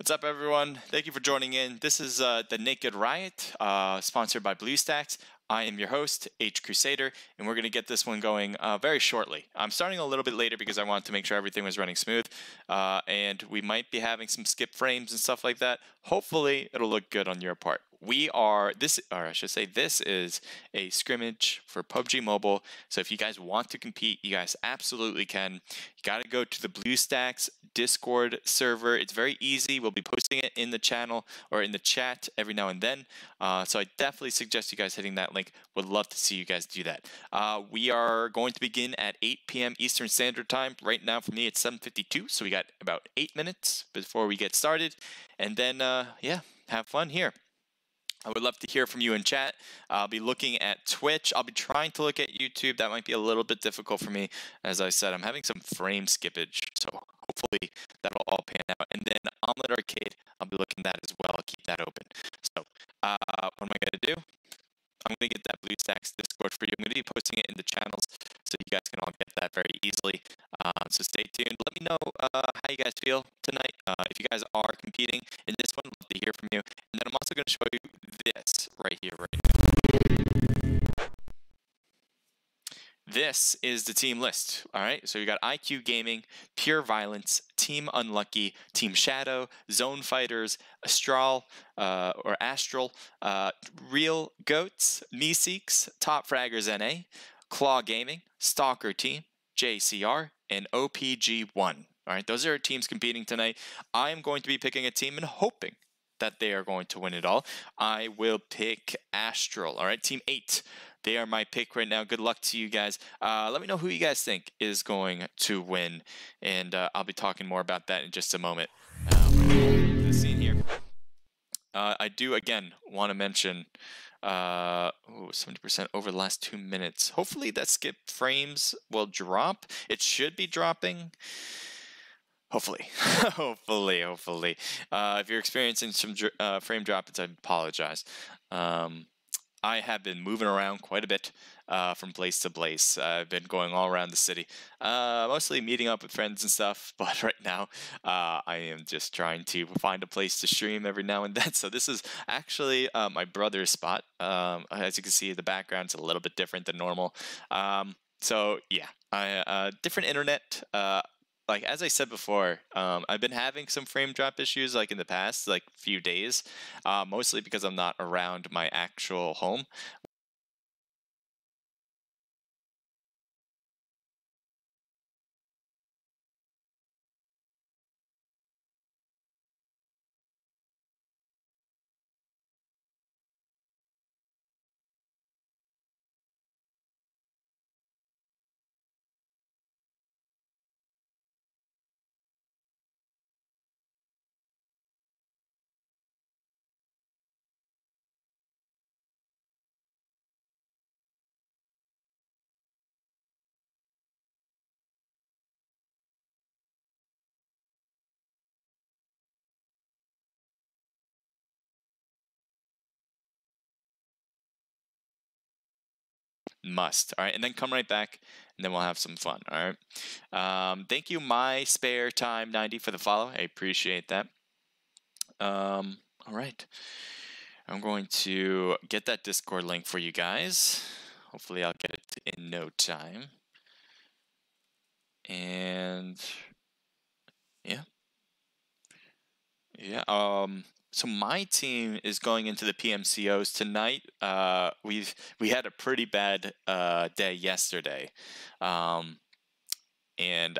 What's up, everyone? Thank you for joining in. This is the Naked Riot, sponsored by BlueStacks. I am your host, H Crusader, and we're going to get this one going very shortly. I'm starting a little bit later because I wanted to make sure everything was running smooth, and we might be having some skip frames and stuff like that. Hopefully, it'll look good on your part. This is a scrimmage for PUBG Mobile. So if you guys want to compete, you guys absolutely can. You got to go to the BlueStacks Discord server. It's very easy. We'll be posting it in the channel or in the chat every now and then. So I definitely suggest you guys hitting that link. Would love to see you guys do that. We are going to begin at 8 p.m. Eastern Standard Time. Right now for me it's 7:52, so we got about 8 minutes before we get started. And then, yeah, have fun here. I would love to hear from you in chat. I'll be looking at Twitch. I'll be trying to look at YouTube. That might be a little bit difficult for me. As I said, I'm having some frame skippage, so hopefully that'll all pan out. And then Omelet Arcade, I'll be looking at that as well. I'll keep that open. So what am I going to do? I'm going to get that BlueStacks Discord for you. I'm going to be posting it in the channels so you guys can all get that very easily. So stay tuned. Let me know how you guys feel tonight. If you guys are competing in this one, I'd love to hear from you. And then I'm also going to show you this right here, right now. This is the team list. All right, so you got IQ Gaming, Pure Violence, Team Unlucky, Team Shadow, Zone Fighters, Astral, Real Goats, Meeseeks, Top Fraggers NA, Claw Gaming, Stalker Team, JCR, and OPG1. All right, those are our teams competing tonight. I am going to be picking a team and hoping that they are going to win it all. I will pick Astral. All right, Team 8. They are my pick right now. Good luck to you guys. Let me know who you guys think is going to win, and I'll be talking more about that in just a moment. The scene here. I do, again, want to mention 70% over the last 2 minutes. Hopefully that skip frames will drop. It should be dropping. Hopefully. hopefully. If you're experiencing some frame drops, I apologize. I have been moving around quite a bit from place to place. I've been going all around the city, mostly meeting up with friends and stuff, but right now I am just trying to find a place to stream every now and then. So this is actually my brother's spot. As you can see, the background's a little bit different than normal. So yeah, different internet. Like, as I said before, I've been having some frame drop issues like in the past, like few days, mostly because I'm not around my actual home. Must. All right, and then come right back, and then we'll have some fun. All right. Thank you, my spare time 90 for the follow. I appreciate that. All right. I'm going to get that Discord link for you guys. Hopefully, I'll get it in no time. And yeah. So my team is going into the PMCOs tonight. We had a pretty bad day yesterday, and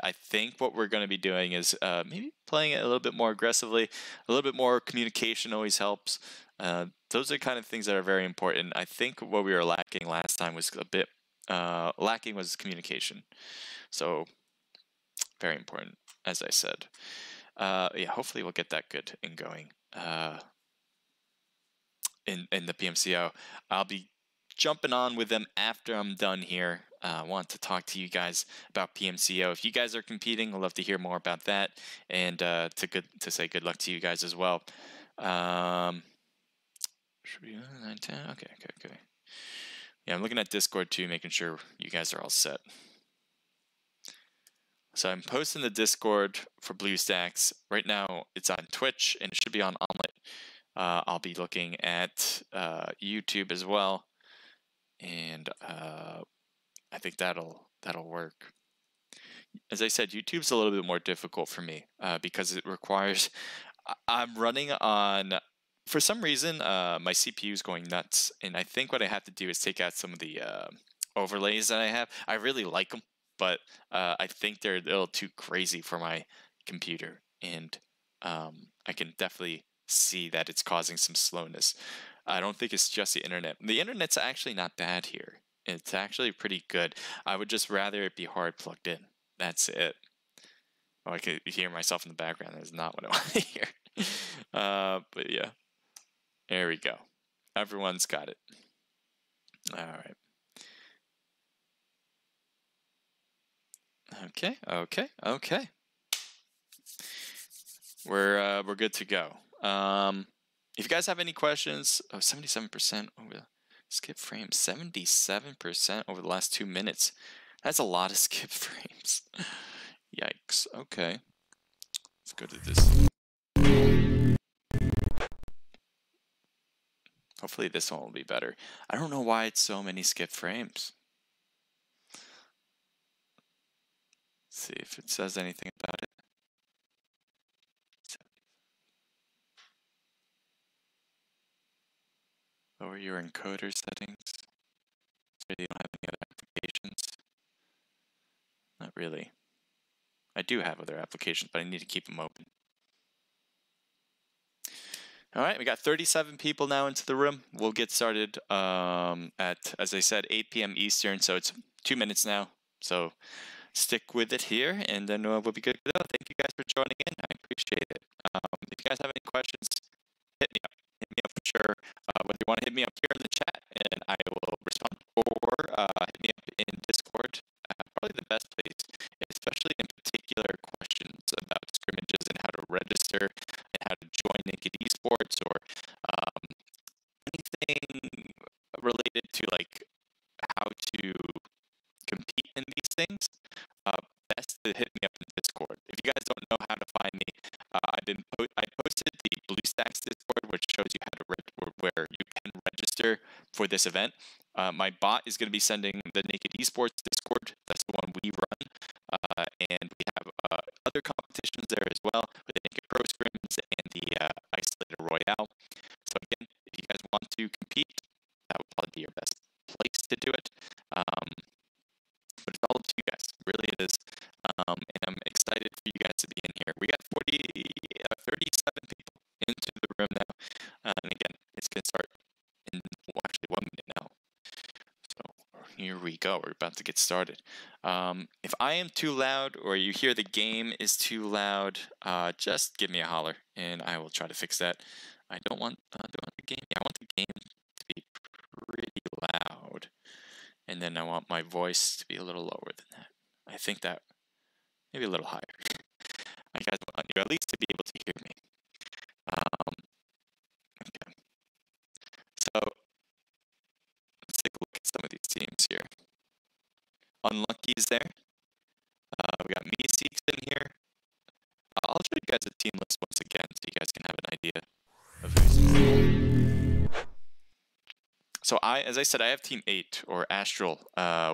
I think what we're going to be doing is maybe playing it a little bit more aggressively. A little bit more communication always helps. Those are kind of things that are very important. I think what we were lacking last time was a bit lacking was communication. So very important, as I said. Yeah, hopefully we'll get that good and going in the PMCO. I'll be jumping on with them after I'm done here. I want to talk to you guys about PMCO. If you guys are competing, I'd love to hear more about that, and to say good luck to you guys as well. Should we 910? Okay. Yeah, I'm looking at Discord too, making sure you guys are all set. So I'm posting the Discord for BlueStacks. Right now it's on Twitch and it should be on Omelet. I'll be looking at YouTube as well, and I think that'll work. As I said, YouTube's a little bit more difficult for me because it requires. I'm running on. For some reason, my CPU is going nuts, and I think what I have to do is take out some of the overlays that I have. I really like them, but I think they're a little too crazy for my computer, and I can definitely see that it's causing some slowness. I don't think it's just the internet. The internet's actually not bad here. It's actually pretty good. I would just rather it be hard plugged in. That's it. Oh, I could hear myself in the background. That's not what I want to hear. But yeah, there we go. Everyone's got it. All right. Okay. We're good to go. If you guys have any questions, 77% over skip frames. 77% over the last 2 minutes. That's a lot of skip frames. Yikes. Okay. Let's go to this. Hopefully this one will be better. I don't know why it's so many skip frames. Let's see if it says anything about it. Lower your encoder settings. So you don't have any other applications. Not really. I do have other applications, but I need to keep them open. All right, we got 37 people now into the room. We'll get started at, as I said, 8 p.m. Eastern, so it's 2 minutes now. So stick with it here, and then we'll be good to go. Thank you guys for joining in. I appreciate it. If you guys have any questions, hit me up. Hit me up for sure. Whether you want to hit me up here in the chat, and I will respond, or hit me up in Discord. Probably the best place, especially in particular questions about scrimmages and how to register and how to join Naked Esports, or anything related to like how to compete in these things. Best to hit me up in Discord. If you guys don't know how to find me, I posted the BlueStacks Discord, which shows you how to where you can register for this event. My bot is going to be sending the Naked Esports Discord. That's the one we run, and we have other competitions there as well, with the Naked Pro Scrims and the Isolator Royale. So again, if you guys want to compete, that would probably be your best place to do it. But it's all up to you guys. Really, it is. And I'm excited for you guys to be in here. We got 37 people into the room now. And again, it's going to start in actually 1 minute now. So here we go. We're about to get started. If I am too loud or you hear the game is too loud, just give me a holler and I will try to fix that. I don't want the game. I want the game to be pretty loud. And then I want my voice to be a little lower than that. I think that maybe a little higher. I guys want you at least to be able to hear me. Okay. So let's take a look at some of these teams here. Unlucky is there. We got Meeseeks in here. I'll show you guys the team list once again so you guys can have an idea of who's. So as I said, I have Team 8 or Astral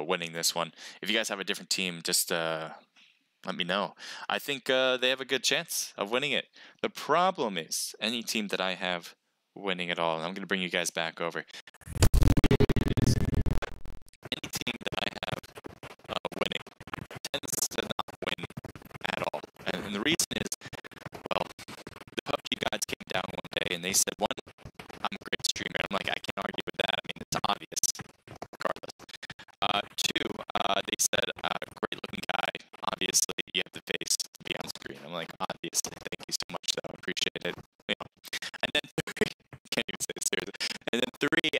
winning this one. If you guys have a different team, just let me know. I think they have a good chance of winning it. The problem is any team that I have winning it all, and I'm going to bring you guys back over. Any team that I have winning tends to not win at all. And the reason is, well, the PUBG gods came down one day and they said, one, I'm a great streamer. I'm like, I can't argue with that. I mean, it's obvious, regardless. Two, they said, great looking guy. Obviously, you have the face to be on screen. I'm like, obviously, thank you so much, though. Appreciate it. You know. And then three, can't even say it seriously. And then three,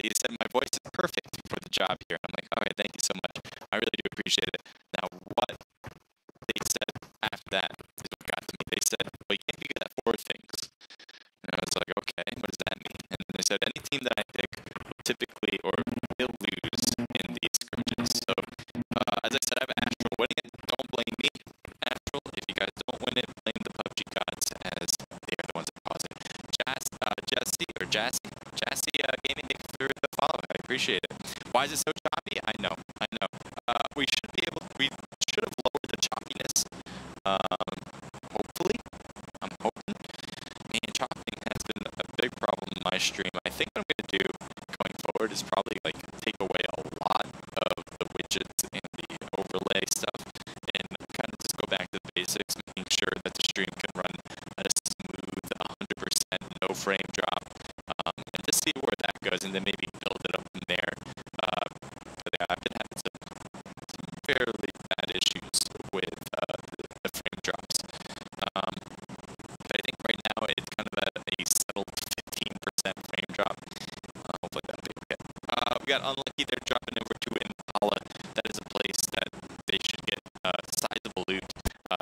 he said, my voice is perfect for the job here. I'm like, all right, thank you so much. I really do appreciate it. Now, what they said after that is what got to me. They said, well, you can't be good at four things. And I was like, okay, what does that mean? And then they said, any team that I pick will typically or will lose in these scrimmages. So, as I said, I have Astral winning it. Don't blame me. Jassy. Jassy Gaming, thank you for the follow. I appreciate it. Why is it so choppy? I know. We should have lowered the choppiness. Hopefully. I'm hoping. Man, chopping has been a big problem in my stream. I think what I'm going to do going forward is probably like take away a lot of the widgets and the overlay stuff and kind of just go back to the basics, making sure that the stream can run at a smooth 100% no frame drop, and just see where that goes and then maybe build it up from there. But yeah, I've been having some fairly bad issues with the frame drops. But I think right now it's kind of at a settled 15% frame drop. Hopefully that'll be okay. We got Unlucky. They're dropping over to Impala. That is a place that they should get sizable loot,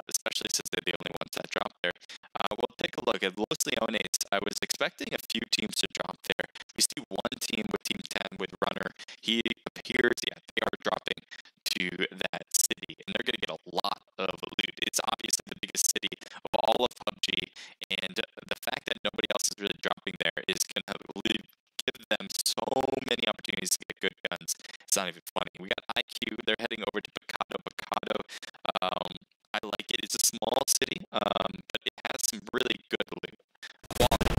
especially since they're the only ones that drop there. We'll take a look at Los Leones. I was expecting a few teams to drop there. We see one team with Team 10 with Runner. He appears, yeah, they are dropping to that city, and they're going to get a lot of loot. It's obviously the biggest city of all of PUBG, and the fact that nobody else is really dropping there is going to give them so many opportunities to get good guns. It's not even funny. We got IQ. They're heading over to Picado. Picado, I like it. It's a small city, but it has some really good loot quality.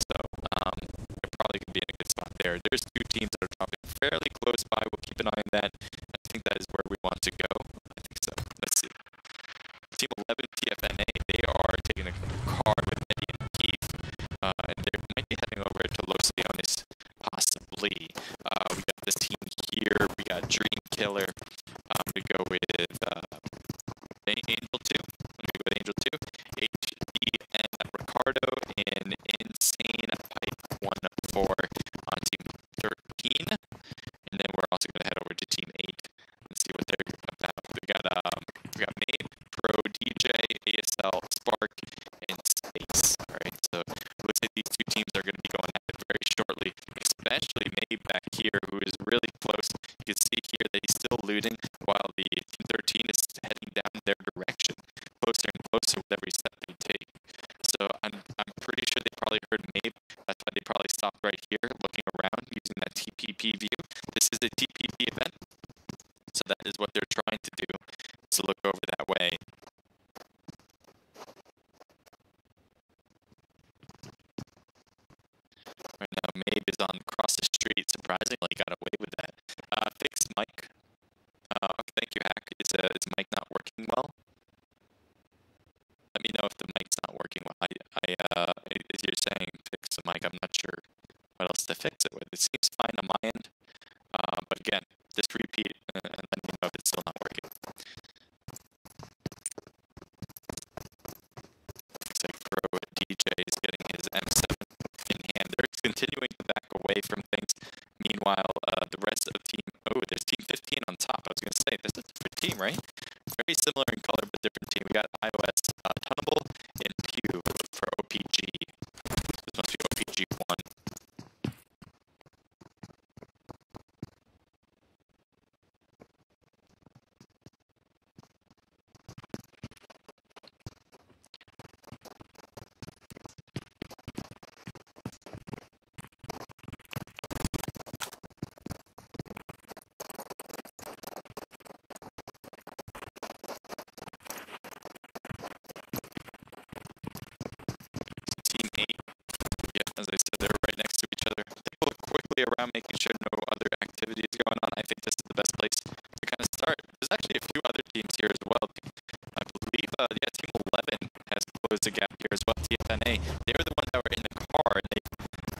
So they're probably going to be in a good spot there. There's two teams that are dropping fairly close by. We'll keep an eye on that. I think that is where we want to go. I think so. Let's see. Team 11, TFNA, they are taking a car with Eddie and Keith, and they might be heading over to Los Leones, possibly. We got this team here. We got Dream Killer. We go with Angel 2. Let me go with Angel 2. HD and Ricardo and Insane Pipe 1-4 on Team 13. And then we're also going to head over to Team 8 and see what they're about. We got Mabe, Pro, DJ, ASL, Spark, and Space. Alright, so it looks like these two teams are going to be going at it very shortly, especially Mabe back here, who is really close. You can see here that he's still looting while the Team 13 is heading down their direction, closer and closer with every step they take. So I'm pretty sure they probably heard Mabe. That's why they probably stopped right here, looking around, using that TPP view. This is a TPP event, so that is what they're trying to do, to look over that way. Right now, Mabe is on across the street. Surprisingly, got away with that. Fix mic. Okay, thank you, Hack. Is mic not working well? Let me know if the mic's not working well. As you're saying, fix the mic. I'm not sure what else to fix it with. It seems fine on my end. But again, just repeat and let me know if it's still not working. Looks like Pro DJ is getting his M7 in hand. They're continuing to back away from things. Meanwhile, the rest of the team, there's Team 15 on top. I was going to say, this is a different team, right? Very similar in color, but different team. We got iOS, Tunnable, and Pew for OPG. This must be OPG 1. Team 8. Yeah, as I said, they're right next to each other. Take a look quickly around, making sure no other activity is going on. I think this is the best place to kind of start. There's actually a few other teams here as well. I believe, Team 11 has closed the gap here as well. TFNA, they were the ones that were in the car, and they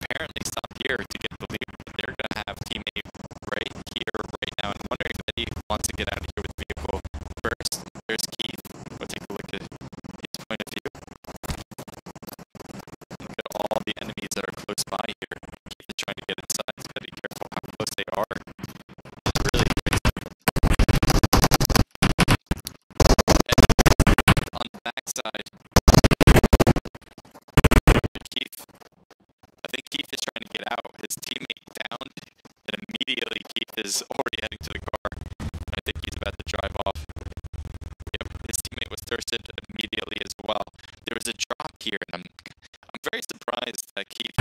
apparently stopped here to get the lead. They're going to have Team 8 right here, right now. I'm wondering if Eddie wants to get out of here with the vehicle first. There's Keith. We'll take a look at his point of view. Look at all the enemies that are close by here. Keith is trying to get inside, so be careful how close they are. It's really crazy. And on the backside, Keith, I think Keith is trying to get out. His teammate downed, and immediately Keith is already heading to the car. I think he's about to drive off. Yep, his teammate was thirsted immediately as well. There was a drop here, and I'm very surprised that Keith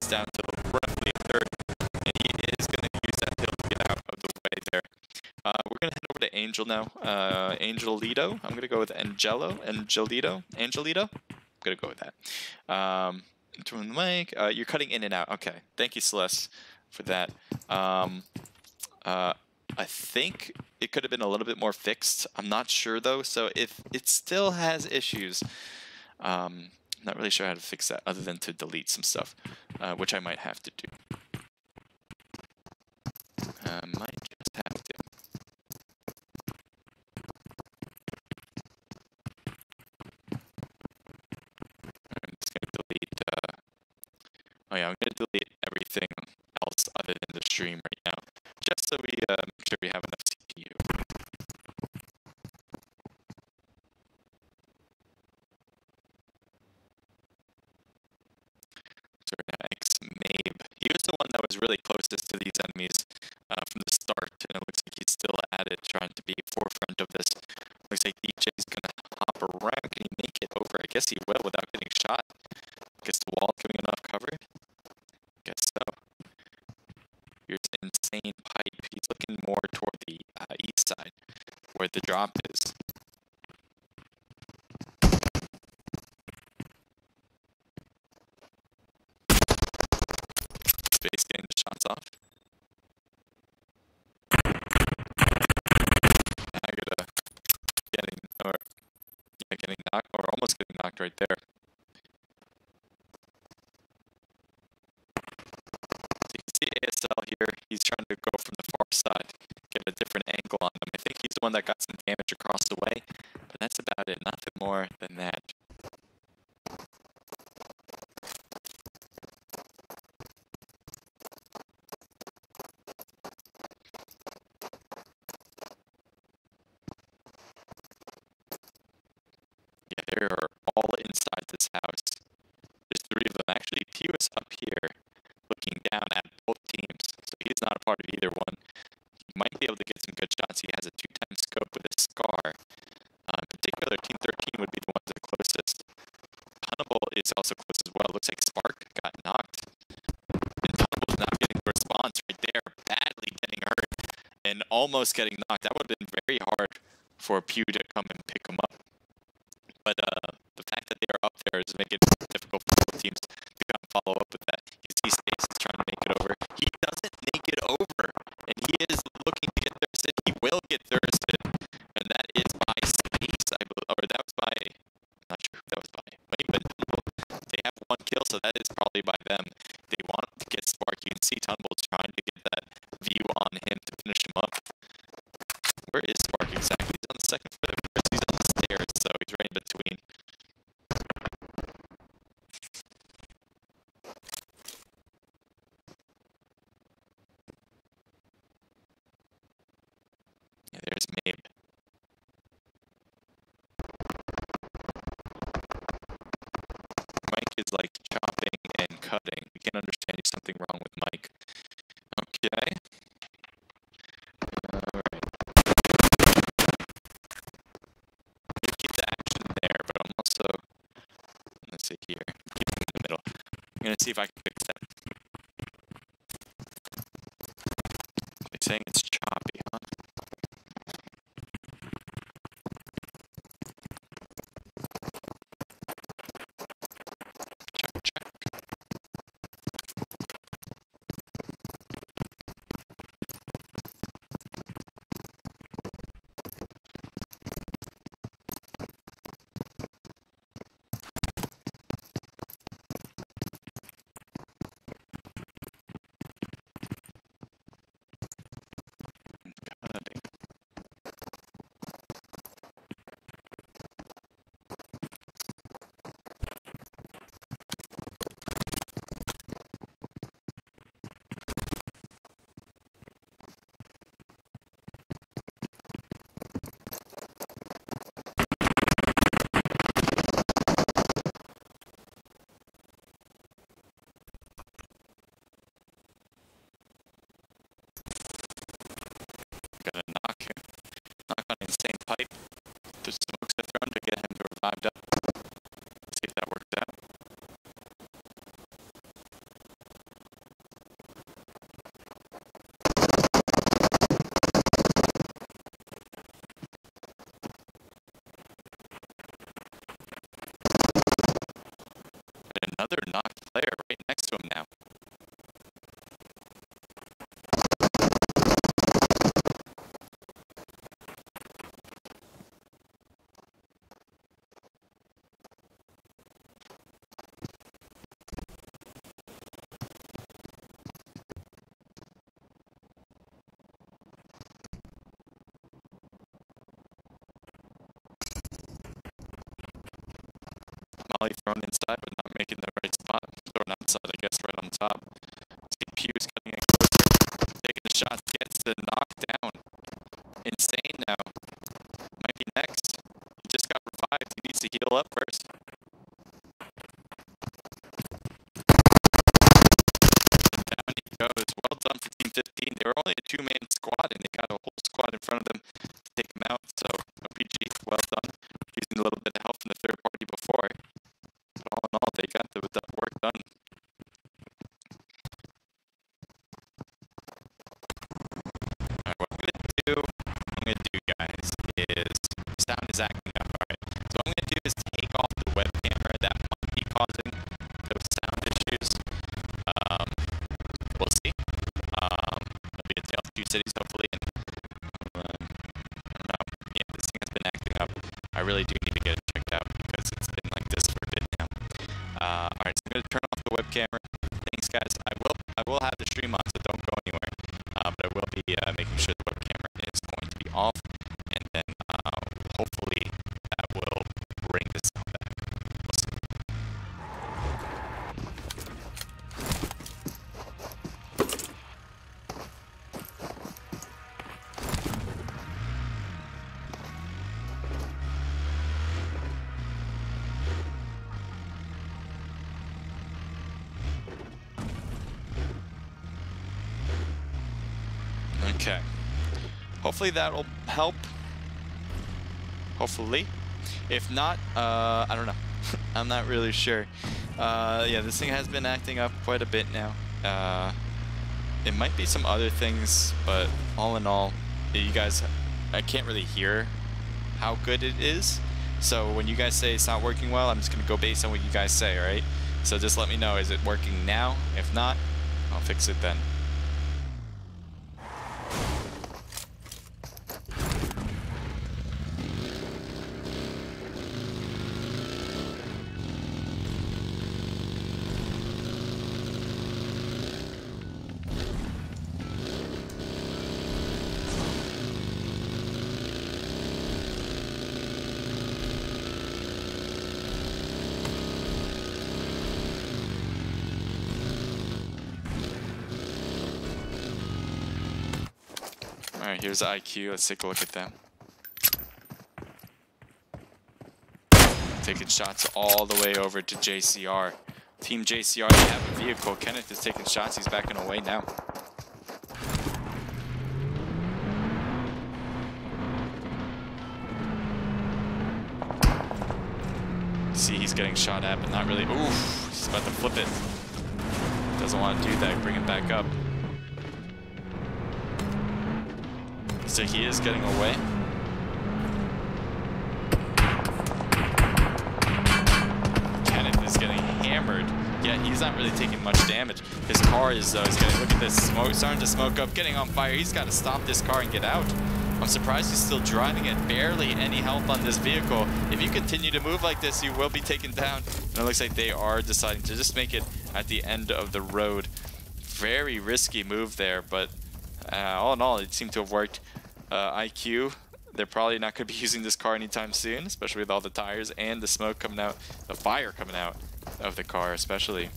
down to roughly a third, and he is going to use that hill to get out of the way there. We're going to head over to Angel now. Angelito. I'm going to go with Angelito. I'm going to go with that. Turn the mic. You're cutting in and out. Okay. Thank you, Celeste, for that. I think it could have been a little bit more fixed. I'm not sure, though. So if it still has issues, I'm not really sure how to fix that other than to delete some stuff, which I might have to do. Might just have to. I'm just going to delete... oh yeah, I'm going to delete everything else other than the stream right now, just so we make sure we have enough CPU. So right now, X-Mabe. He was the one that was really closest to these enemies from the start, and it looks like he's still at it, trying to be forefront of this. Looks like DJ's gonna hop around. Can he make it over? I guess he will without getting shot. Guess the wall giving enough cover? Guess so. Here's an insane pipe. He's looking more toward the east side, where the drop is. Space getting the shots off. I gotta getting knocked, or almost getting knocked right there. So you can see ASL here. He's trying to go from the far side, get a different angle on him. I think he's the one that got some damage across the way, but that's about it. Nothing more than that. Yeah, they are all inside this house. There's 3 of them. Actually, Pew is up here looking down at both teams, so he's not a part of either one. He might be able to get some good shots. He has a 2x scope with a scar. In particular, Team 13 would be the ones that are closest. Hannibal is also close as well. Looks like Spark got knocked. And Hannibal's not getting the response right there. Badly getting hurt and almost getting knocked. That would have been very hard for Pew to come and pick him up. But the fact that they are up there is making it difficult for both teams to kind of follow up with that. You see Space is trying to make it over. He doesn't make it over. And he is looking to get thirsted. He will get thirsted. And that is by Space, I believe. Or that was by... I'm not sure who that was by. But they have 1 kill, so that is probably by them. They want to get Spark. You can see Tumble trying to get that view on him to finish him up. Where is Spark exactly? He's on the 2nd floor. He's on the stairs, so he's right in between. Yeah, there's Mabe. Mike is like chopping and cutting. We can't understand there's something wrong with Mike. Okay. Alright. Keep the action there, but I'm also... Let's see here. Keep him in the middle. I'm gonna see if I can fix that. They're saying it's choppy, huh? Check, check. Gonna knock on insane pipe. The smokes are thrown to get him revived up. See if that works out. another knocked player right next to him now. Molly thrown inside, but not making the right spot. Thrown outside, I guess, right on top. CPU is cutting in closer, taking the shots, gets the knockdown. Insane now. Might be next. He just got revived. He needs to heal up first. And down he goes. Well done for Team 15. They were only a two-man squad, and they got a whole squad in front of them to take him out. So, PG, well done. Using a little bit of help from the third party before. All in all, they got the work done. Alright, what I'm gonna do, guys, is sound is acting up. Alright, so what I'm gonna do is take off the web camera that might be causing those sound issues. We'll see. It'll be a tale of two cities, hopefully. And I don't know. Yeah, this thing has been acting up. I really do need to get it checked out because it's been like this for a bit now. Alright, so I'm going to turn off the web camera. Thanks, guys. I will have the stream on, so don't go anywhere. But I will be making sure the web camera is going to be off, and then hopefully that will bring the sound back. We'll see. Okay. Hopefully that'll help. Hopefully. If not, I don't know. I'm not really sure. Yeah, this thing has been acting up quite a bit now. It might be some other things, but all in all, you guys, I can't really hear how good it is. So when you guys say it's not working well, I'm just going to go based on what you guys say, alright? So just let me know, is it working now? If not, I'll fix it then. Alright, here's IQ. Let's take a look at them. Taking shots all the way over to JCR. Team JCR, they have a vehicle. Kenneth is taking shots. He's backing away now. See, he's getting shot at, but not really. Oof, he's about to flip it. Doesn't want to do that. Bring it back up. So he is getting away. Kenneth is getting hammered. Yeah, he's not really taking much damage. His car is though. He's getting, look at this smoke, starting to smoke up, getting on fire. He's got to stop this car and get out. I'm surprised he's still driving it. Barely any help on this vehicle. If you continue to move like this, you will be taken down. And it looks like they are deciding to just make it at the end of the road. Very risky move there, but all in all, it seemed to have worked. IQ, they're probably not going to be using this car anytime soon, especially with all the tires and the smoke coming out, the fire coming out of the car especially.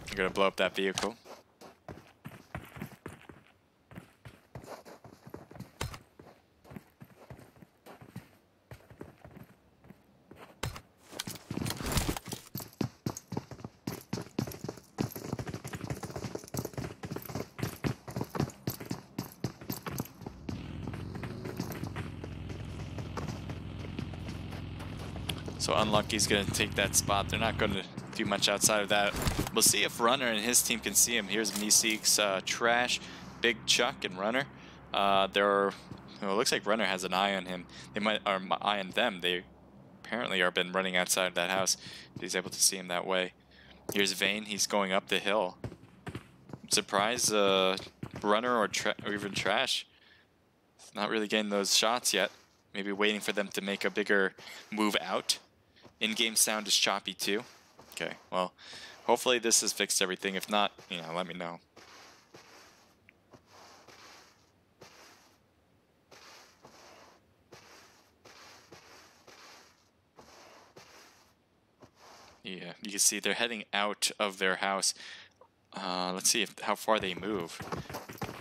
You're going to blow up that vehicle. So Unlucky's going to take that spot. They're not going to do much outside of that. We'll see if Runner and his team can see him. Here's Meeseek's Trash, Big Chuck, and Runner. Well, it looks like Runner has an eye on him. They might, or eye on them. They apparently are been running outside of that house. He's able to see him that way. Here's Vayne. He's going up the hill. Surprise, Runner or even Trash. Not really getting those shots yet. Maybe waiting for them to make a bigger move out. In-game sound is choppy too. Okay, well, hopefully this has fixed everything. If not, you know, let me know. Yeah, you can see they're heading out of their house. Let's see how far they move.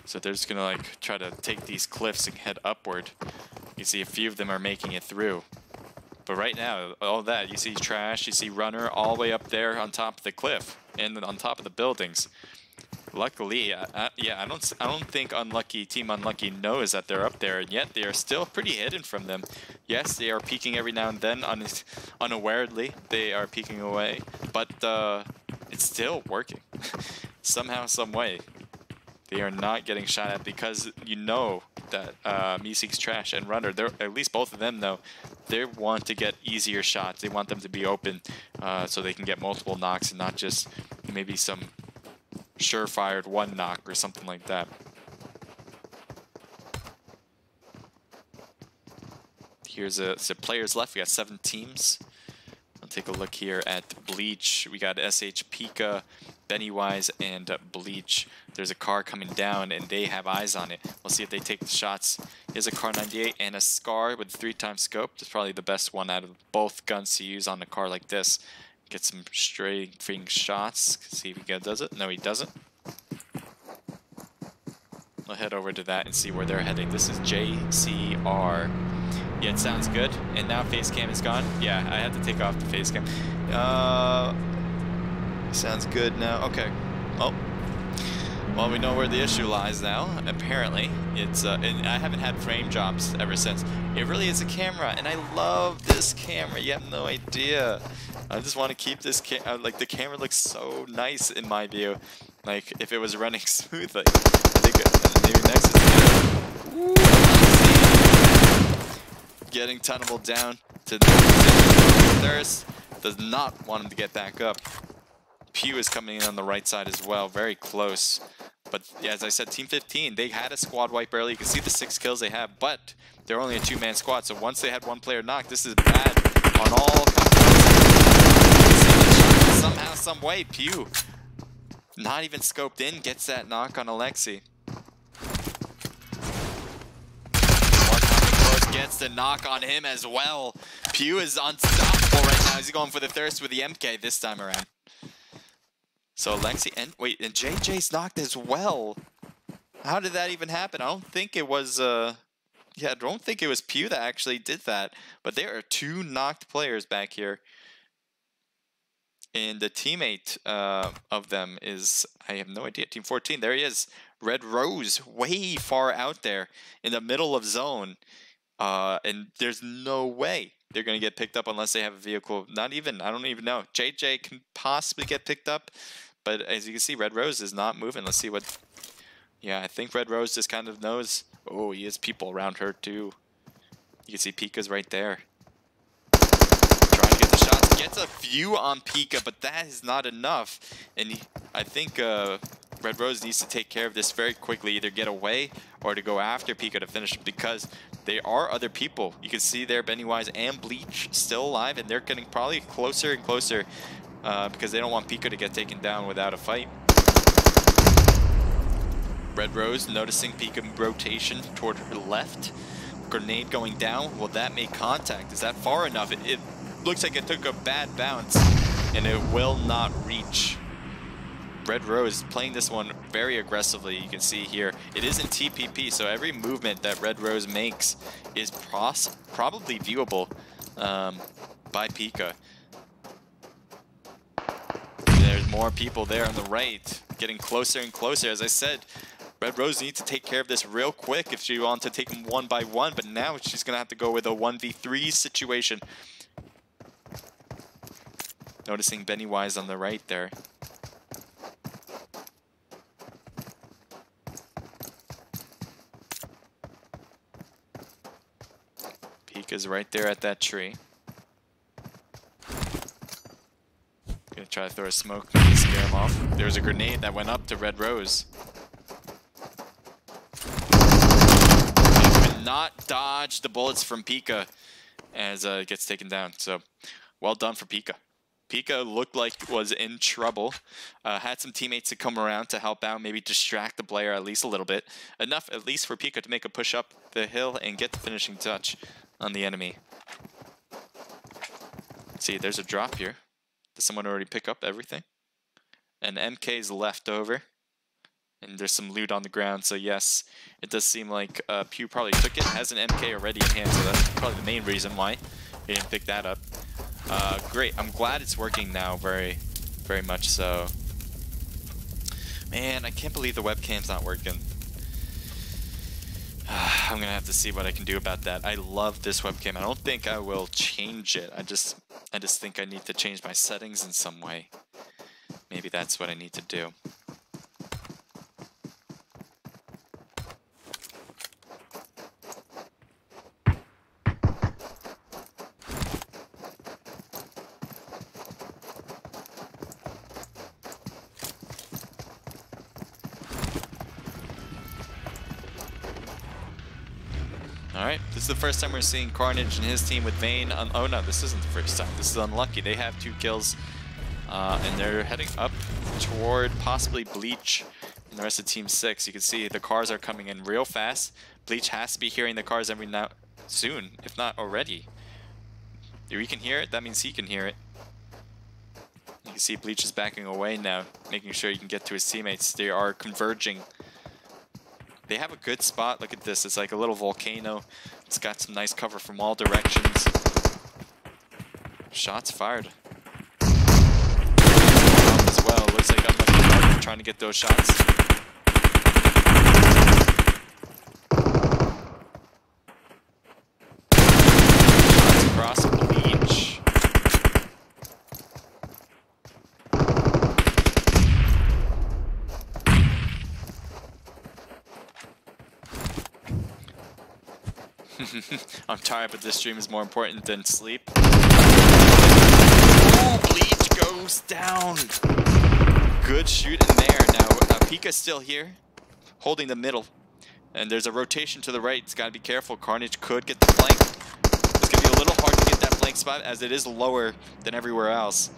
So they're just gonna like try to take these cliffs and head upward. You see a few of them are making it through. But right now, all that, you see Trash, you see Runner all the way up there on top of the cliff and on top of the buildings. Luckily, yeah, I don't think Team Unlucky knows that they're up there, and yet they are still pretty hidden from them. Yes, they are peeking every now and then, unawarely. They are peeking away, but it's still working. Somehow, some way. They are not getting shot at because you know that Meeseeks, Trash, and Runner, they're, at least both of them though, they want to get easier shots. They want them to be open so they can get multiple knocks and not just maybe some sure-fired one knock or something like that. Here's so players left. We got 7 teams. I'll take a look here at Bleach. We got SH, Pika, Pennywise, and Bleach. There's a car coming down, and they have eyes on it. We'll see if they take the shots. Here's a Car 98 and a Scar with 3x scope. It's probably the best one out of both guns to use on a car like this. Get some strafing shots. See if he does it. No, he doesn't. We'll head over to that and see where they're heading. This is JCR. Yeah, it sounds good. And now face cam is gone. Yeah, I had to take off the face cam. Sounds good now. Okay. Oh. Well, we know where the issue lies now. Apparently, it's and I haven't had frame drops ever since. It really is a camera, and I love this camera. You have no idea. I just want to keep this like the camera looks so nice in my view. Like if it was running smoothly. I think maybe next is getting tunnel down to Thirst. Does not want him to get back up. Pew is coming in on the right side as well, very close. But yeah, as I said, Team 15, they had a squad wipe early. You can see the 6 kills they have, but they're only a 2-man squad. So once they had one player knocked, this is bad on all. Somehow, some way, Pew, not even scoped in, gets that knock on Alexi. Gets the knock on him as well. Pew is unstoppable right now. He's going for the Thirst with the MK this time around. So Alexi and wait, and JJ's knocked as well. How did that even happen? I don't think it was yeah, I don't think it was Pew that actually did that. But there are 2 knocked players back here. And the teammate of them is, I have no idea, Team 14. There he is. Red Rose, way far out there in the middle of zone. And there's no way they're going to get picked up unless they have a vehicle. Not even, I don't even know. JJ can possibly get picked up, but as you can see, Red Rose is not moving. Let's see what, yeah, I think Red Rose just kind of knows. Oh, he has people around her too. You can see Pika's right there. Trying to get the shots. Gets a few on Pika, but that is not enough. And I think Red Rose needs to take care of this very quickly, either get away or to go after Pika to finish, because there are other people. You can see there Pennywise and Bleach still alive, and they're getting probably closer and closer because they don't want Pika to get taken down without a fight. Red Rose noticing Pika rotation toward her left. Grenade going down. Will that make contact? Is that far enough? It looks like it took a bad bounce, and it will not reach. Red Rose playing this one very aggressively. You can see here it is in TPP, so every movement that Red Rose makes is probably viewable by Pika. There's more people there on the right, getting closer and closer. As I said, Red Rose needs to take care of this real quick if she wants to take them one by one, but now she's going to have to go with a 1v3 situation. Noticing Pennywise on the right there. Pika's right there at that tree. Gonna try to throw a smoke, maybe scare him off. There was a grenade that went up to Red Rose. He could not dodge the bullets from Pika as it gets taken down. So, well done for Pika. Pika looked like was in trouble. Had some teammates to come around to help out, maybe distract the player at least a little bit. Enough at least for Pika to make a push up the hill and get the finishing touch on the enemy. See, there's a drop here. Does someone already pick up everything? And MK's left over. And there's some loot on the ground, so yes, it does seem like Pew probably took it. Has an MK already in hand, so that's probably the main reason why he didn't pick that up. Great, I'm glad it's working now, very much so. Man, I can't believe the webcam's not working. I'm gonna have to see what I can do about that. I love this webcam. I don't think I will change it. I just think I need to change my settings in some way. Maybe that's what I need to do. Alright, this is the first time we're seeing Carnage and his team with Vayne. Oh no, this isn't the first time. This is Unlucky. They have 2 kills. And they're heading up toward possibly Bleach and the rest of Team 6. You can see the cars are coming in real fast. Bleach has to be hearing the cars every now soon, if not already. If we can hear it, that means he can hear it. You can see Bleach is backing away now, making sure he can get to his teammates. They are converging. They have a good spot. Look at this. It's like a little volcano. It's got some nice cover from all directions. Shots fired. As well. Looks like I'm trying to get those shots. Shots across Bleach. I'm tired, but this stream is more important than sleep. Ooh, Bleach goes down. Good shoot in there. Now, Pika's still here, holding the middle. And there's a rotation to the right. It's got to be careful. Carnage could get the flank. It's going to be a little hard to get that flank spot, as it is lower than everywhere else.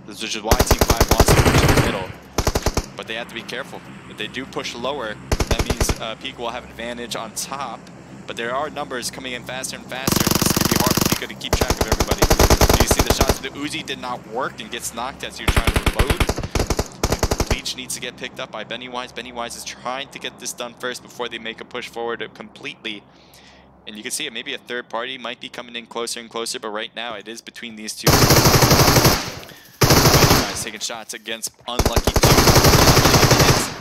This is why Team 5 wants to push in the middle. But they have to be careful. If they do push lower, that means Pika will have advantage on top. But there are numbers coming in faster and faster. This is going to be hard for Pika to keep track of everybody. You see the shots of the Uzi did not work and gets knocked as you're trying to reload. Bleach needs to get picked up by Bennywise. Bennywise is trying to get this done first before they make a push forward completely. And you can see it. Maybe a third party might be coming in closer and closer, but right now it is between these two. Bennywise taking shots against Unlucky 2.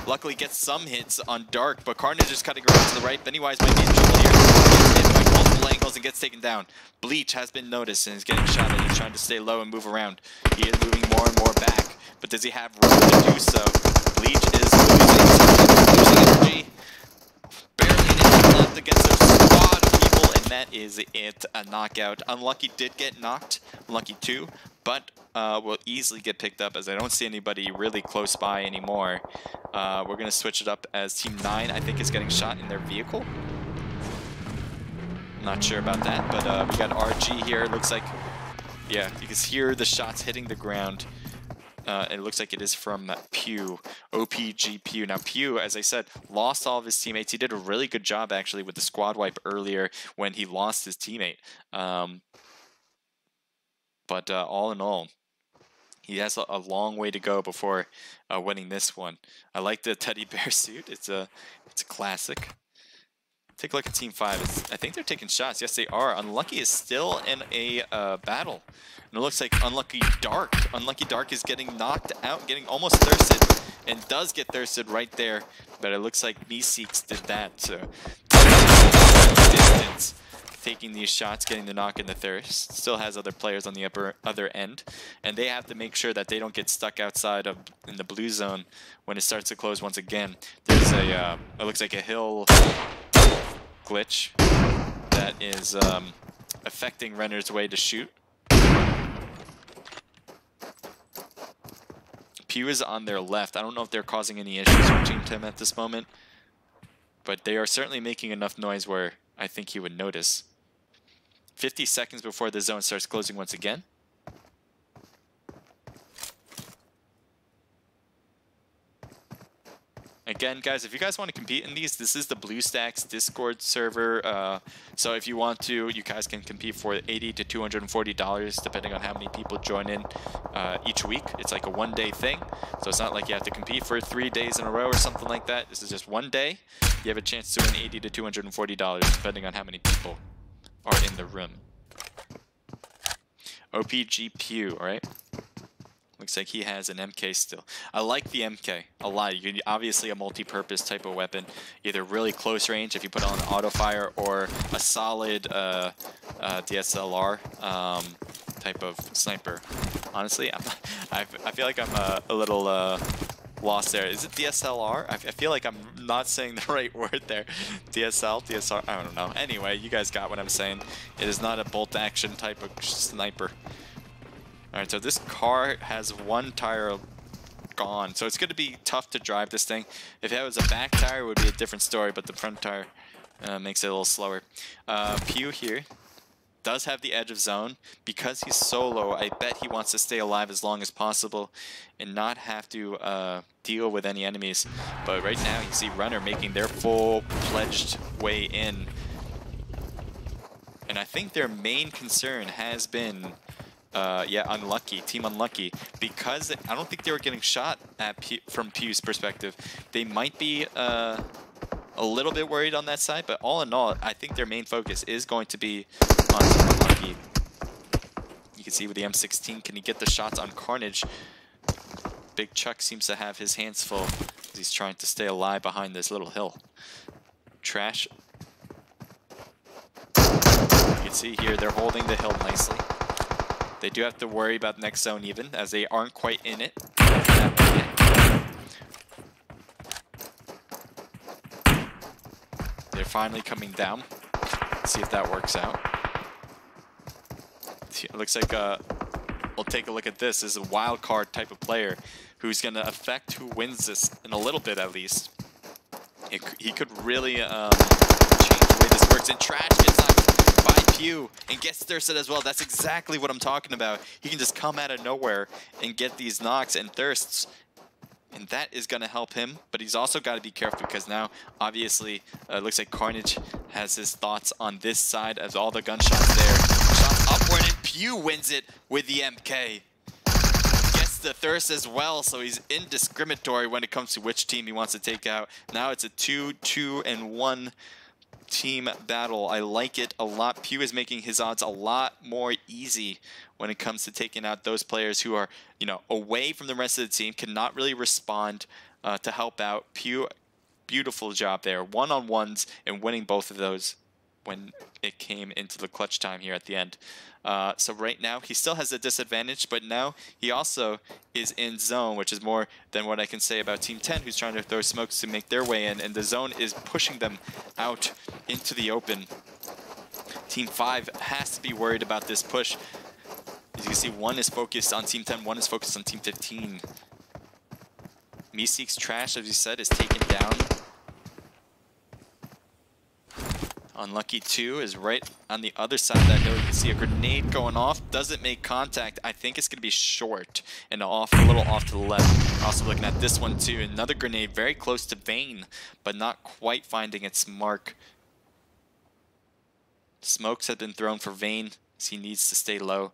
Luckily gets some hits on Dark, but Carnage is cutting around to the right. Bennywise might be in trouble here. He's hit by multiple angles and gets taken down. Bleach has been noticed and is getting shot at. He's trying to stay low and move around. He is moving more and more back, but does he have room to do so? Bleach is losing energy. Barely anything left against a squad of people, and that is it. A knockout. Unlucky did get knocked. Unlucky 2, but will easily get picked up as I don't see anybody really close by anymore. We're going to switch it up as Team 9, I think, is getting shot in their vehicle. Not sure about that, but we got RG here. It looks like, yeah, you can hear the shots hitting the ground. It looks like it is from Pew, OPG Pew. Now, Pew, as I said, lost all of his teammates. He did a really good job, actually, with the squad wipe earlier when he lost his teammate. But all in all, he has a long way to go before winning this one. I like the teddy bear suit. It's a classic. Take a look at Team 5. I think they're taking shots. Yes, they are. Unlucky is still in a battle. And it looks like Unlucky Dark. Unlucky Dark is getting knocked out, getting almost thirsted, and does get thirsted right there. But it looks like Meeseeks did that. So distance, taking these shots, getting the knock and the thirst. Still has other players on the other end, and they have to make sure that they don't get stuck outside of in the blue zone when it starts to close once again. There's a it looks like a hill glitch that is affecting Renner's way to shoot. Pew is on their left. I don't know if they're causing any issues for Team 10 at this moment, but they are certainly making enough noise where I think he would notice. 50 seconds before the zone starts closing once again. Again, guys, if you guys want to compete in these, this is the BlueStacks Discord server. So if you want to, you guys can compete for $80 to $240, depending on how many people join in each week. It's like a one-day thing. So it's not like you have to compete for 3 days in a row or something like that. This is just one day. You have a chance to win $80 to $240, depending on how many people are in the room. OPG Pew, all right? Looks like he has an MK still. I like the MK a lot. You can obviously a multi-purpose type of weapon, either really close range if you put on an auto fire, or a solid DSLR type of sniper. Honestly, I feel like I'm a little lost there. Is it DSLR? I feel like I'm not saying the right word there. DSR? I don't know. Anyway, you guys got what I'm saying. It is not a bolt action type of sniper. Alright, so this car has one tire gone, so it's going to be tough to drive this thing. If it was a back tire, it would be a different story, but the front tire makes it a little slower. Pew here does have the edge of zone. Because he's solo, I bet he wants to stay alive as long as possible and not have to deal with any enemies. But right now, you see Runner making their full-fledged way in. And I think their main concern has been... unlucky, team unlucky, because I don't think they were getting shot at from Pew's perspective. They might be a little bit worried on that side, but all in all, I think their main focus is going to be on team unlucky. You can see with the M16, can he get the shots on Carnage? Big Chuck seems to have his hands full as he's trying to stay alive behind this little hill. Trash. You can see here, they're holding the hill nicely. They do have to worry about next zone even, as they aren't quite in it. They're finally coming down. Let's see if that works out. It looks like we'll take a look at this. This is a wild card type of player who's going to affect who wins this in a little bit at least. He could really change the way this works. And Trash gets knocked by Pew and gets thirsted as well. That's exactly what I'm talking about. He can just come out of nowhere and get these knocks and thirsts, and that is going to help him. But he's also got to be careful, because now obviously it looks like Carnage has his thoughts on this side as all the gunshots there. Shots upward, and Pew wins it with the MK. Gets the thirst as well, so he's indiscriminatory when it comes to which team he wants to take out. Now it's a 2-2-1 team battle. I like it a lot. Pew is making his odds a lot more easy when it comes to taking out those players who are, you know, away from the rest of the team, cannot really respond to help out. Pew, beautiful job there. One-on-ones and winning both of those when it came into the clutch time here at the end. So right now, he still has a disadvantage, but now he also is in zone, which is more than what I can say about Team 10, who's trying to throw smokes to make their way in, and the zone is pushing them out into the open. Team 5 has to be worried about this push. As you can see, one is focused on Team 10, one is focused on Team 15. Meeseek's Trash, as you said, is taken down. Unlucky 2 is right on the other side of that hill. You can see a grenade going off. Doesn't make contact. I think it's going to be short and off, a little off to the left. Also looking at this one too. Another grenade very close to Vayne, but not quite finding its mark. Smokes have been thrown for Vayne, as he needs to stay low.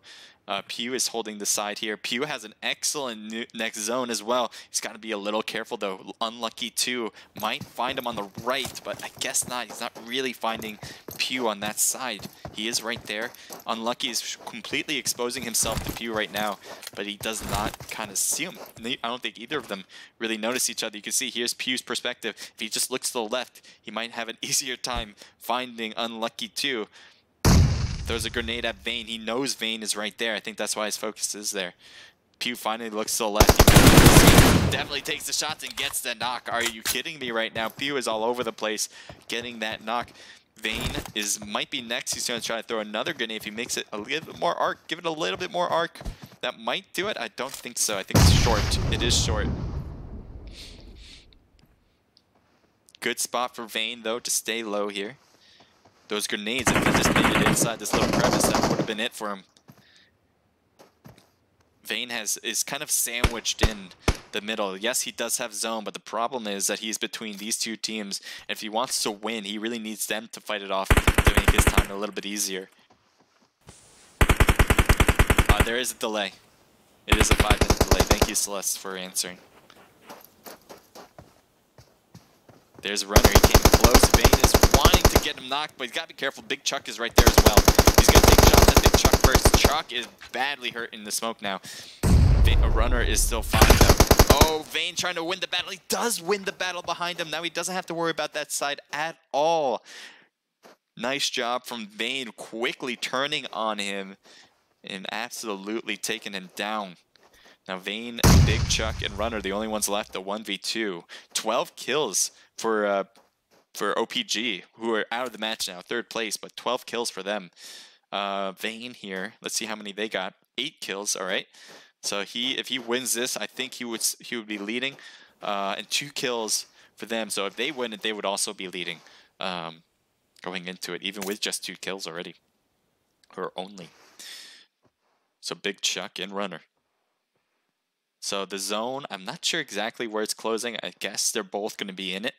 Pew is holding the side here. Pew has an excellent next zone as well. He's got to be a little careful though. Unlucky 2 might find him on the right, but I guess not. He's not really finding Pew on that side. He is right there. Unlucky is completely exposing himself to Pew right now, but he does not kind of see him. I don't think either of them really notice each other. You can see here's Pew's perspective. If he just looks to the left, he might have an easier time finding Unlucky 2. Throws a grenade at Vayne. He knows Vayne is right there. I think that's why his focus is there. Pew finally looks to the left. He definitely takes the shots and gets the knock. Are you kidding me right now? Pew is all over the place getting that knock. Vayne might be next. He's going to try to throw another grenade. If he makes it a little bit more arc, give it a little bit more arc, that might do it. I don't think so. I think it's short. It is short. Good spot for Vayne, though, to stay low here. Those grenades, if he just made it inside this little crevice, that would have been it for him. Vayne is kind of sandwiched in the middle. Yes, he does have zone, but the problem is that he's between these two teams. And if he wants to win, he really needs them to fight it off to make his time a little bit easier. There is a delay. It is a 5-minute delay. Thank you, Celeste, for answering. There's a runner. He came close. Vayne is wanting to get him knocked, but he's got to be careful. Big Chuck is right there as well. He's going to take shots at Big Chuck first. Chuck is badly hurt in the smoke now. A runner is still fine, though. Oh, Vayne trying to win the battle. He does win the battle behind him. Now he doesn't have to worry about that side at all. Nice job from Vayne, quickly turning on him and absolutely taking him down. Now Vayne, Big Chuck, and Runner, the only ones left, the 1v2. 12 kills for OPG, who are out of the match now, 3rd place, but 12 kills for them. Vayne here, let's see how many they got. 8 kills, all right. So if he wins this, I think he would be leading, and 2 kills for them. So if they win it, they would also be leading going into it, even with just 2 kills already, or only. So Big Chuck and Runner. So the zone, I'm not sure exactly where it's closing. I guess they're both going to be in it.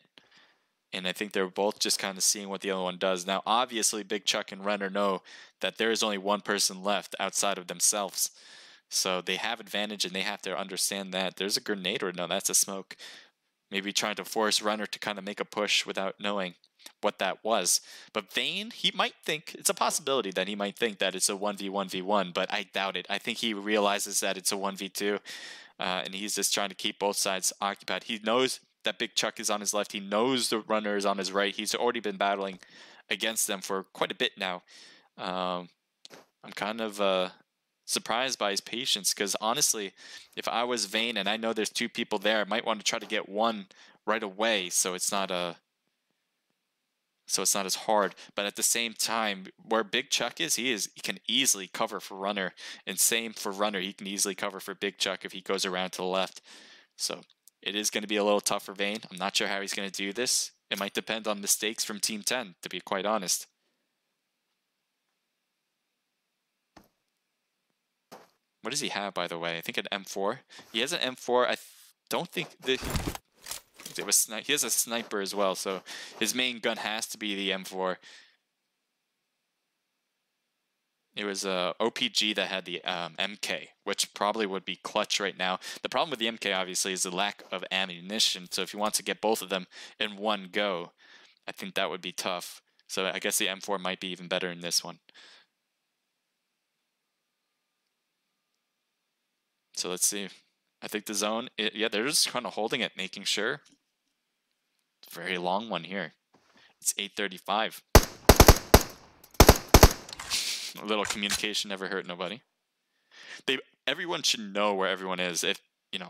And I think they're both just kind of seeing what the other one does. Now, obviously, Big Chuck and Runner know that there is only one person left outside of themselves. So they have advantage, and they have to understand that. There's a grenade, or no, that's a smoke. Maybe trying to force Runner to kind of make a push without knowing what that was. But Vayne, he might think, it's a possibility that he might think that it's a 1v1v1, but I doubt it. I think he realizes that it's a 1v2, and he's just trying to keep both sides occupied. He knows that Big Chuck is on his left. He knows the Runner is on his right. He's already been battling against them for quite a bit now. I'm kind of surprised by his patience, because honestly, if I was Vayne and I know there's 2 people there, I might want to try to get one right away, so it's not as hard. But at the same time, where Big Chuck is, he can easily cover for Runner, and same for Runner. He can easily cover for Big Chuck if he goes around to the left. So it is going to be a little tough for Vayne. I'm not sure how he's going to do this. It might depend on mistakes from Team 10, to be quite honest. What does he have, by the way? I think an M4. He has an M4. I don't think that he has a sniper as well, so his main gun has to be the M4. It was OPG that had the MK, which probably would be clutch right now. The problem with the MK, obviously, is the lack of ammunition. So if you want to get both of them in one go, I think that would be tough. So I guess the M4 might be even better in this one. So let's see. I think the zone, yeah, they're just kind of holding it, making sure. It's a very long one here. It's 8:35. A little communication never hurt nobody. Everyone should know where everyone is. If,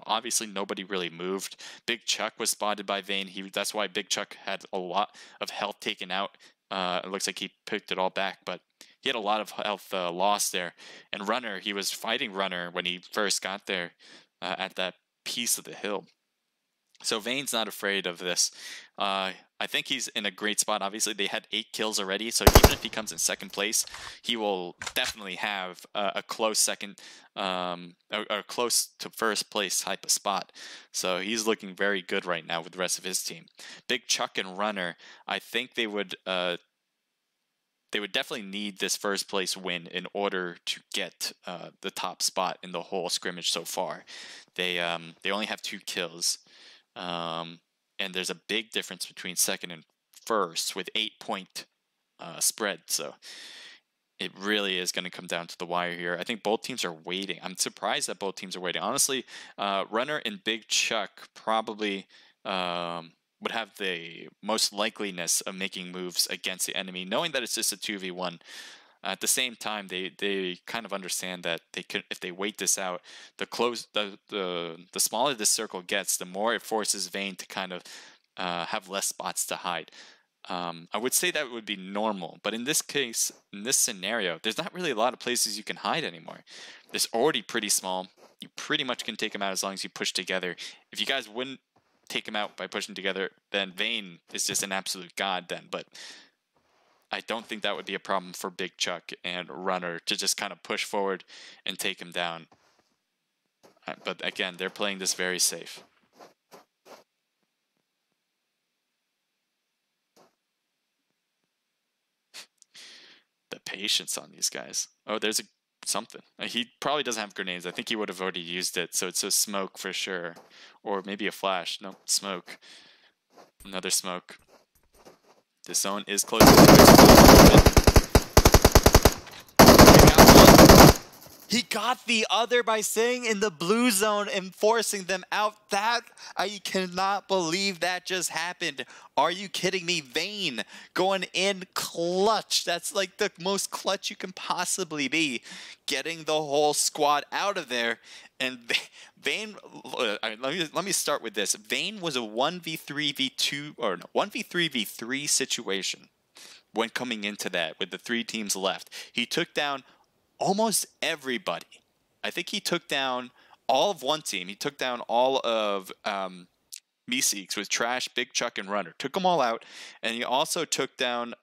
obviously nobody really moved. Big Chuck was spotted by Vayne. That's why Big Chuck had a lot of health taken out. It looks like he picked it all back, but he had a lot of health lost there. And Runner, he was fighting Runner when he first got there at that piece of the hill. So Vayne's not afraid of this. I think he's in a great spot. Obviously, they had 8 kills already, so even if he comes in 2nd place, he will definitely have a close second, or close to 1st place type of spot. So he's looking very good right now with the rest of his team. Big Chuck and Runner, I think they would definitely need this 1st place win in order to get the top spot in the whole scrimmage so far. They only have 2 kills. And there's a big difference between 2nd and 1st with 8-point spread. So it really is going to come down to the wire here. I think both teams are waiting. I'm surprised that both teams are waiting. Honestly, Runner and Big Chuck probably would have the most likeliness of making moves against the enemy, knowing that it's just a 2v1. At the same time, they kind of understand that if they wait this out, the smaller this circle gets, the more it forces Vayne to kind of have less spots to hide. I would say that would be normal, but in this case, in this scenario, there's not really a lot of places you can hide anymore. It's already pretty small. You pretty much can take them out as long as you push together. If you guys wouldn't take them out by pushing together, then Vayne is just an absolute god then, but I don't think that would be a problem for Big Chuck and Runner to just kind of push forward and take him down. But again, they're playing this very safe. The patience on these guys. Oh, there's something. He probably doesn't have grenades. I think he would have already used it, so it's a smoke for sure. Or maybe a flash. No, smoke. Another smoke. The zone is close. He got the other by staying in the blue zone and forcing them out. That, I cannot believe that just happened. Are you kidding me? Vayne going in clutch. That's like the most clutch you can possibly be. Getting the whole squad out of there. And Vayne, let me start with this. Vayne was a 1v3v2, or no, 1v3v3 situation when coming into that with the 3 teams left. He took down almost everybody. I think he took down all of one team. He took down all of Meeseeks with Trash, Big Chuck, and Runner. Took them all out. And he also took down...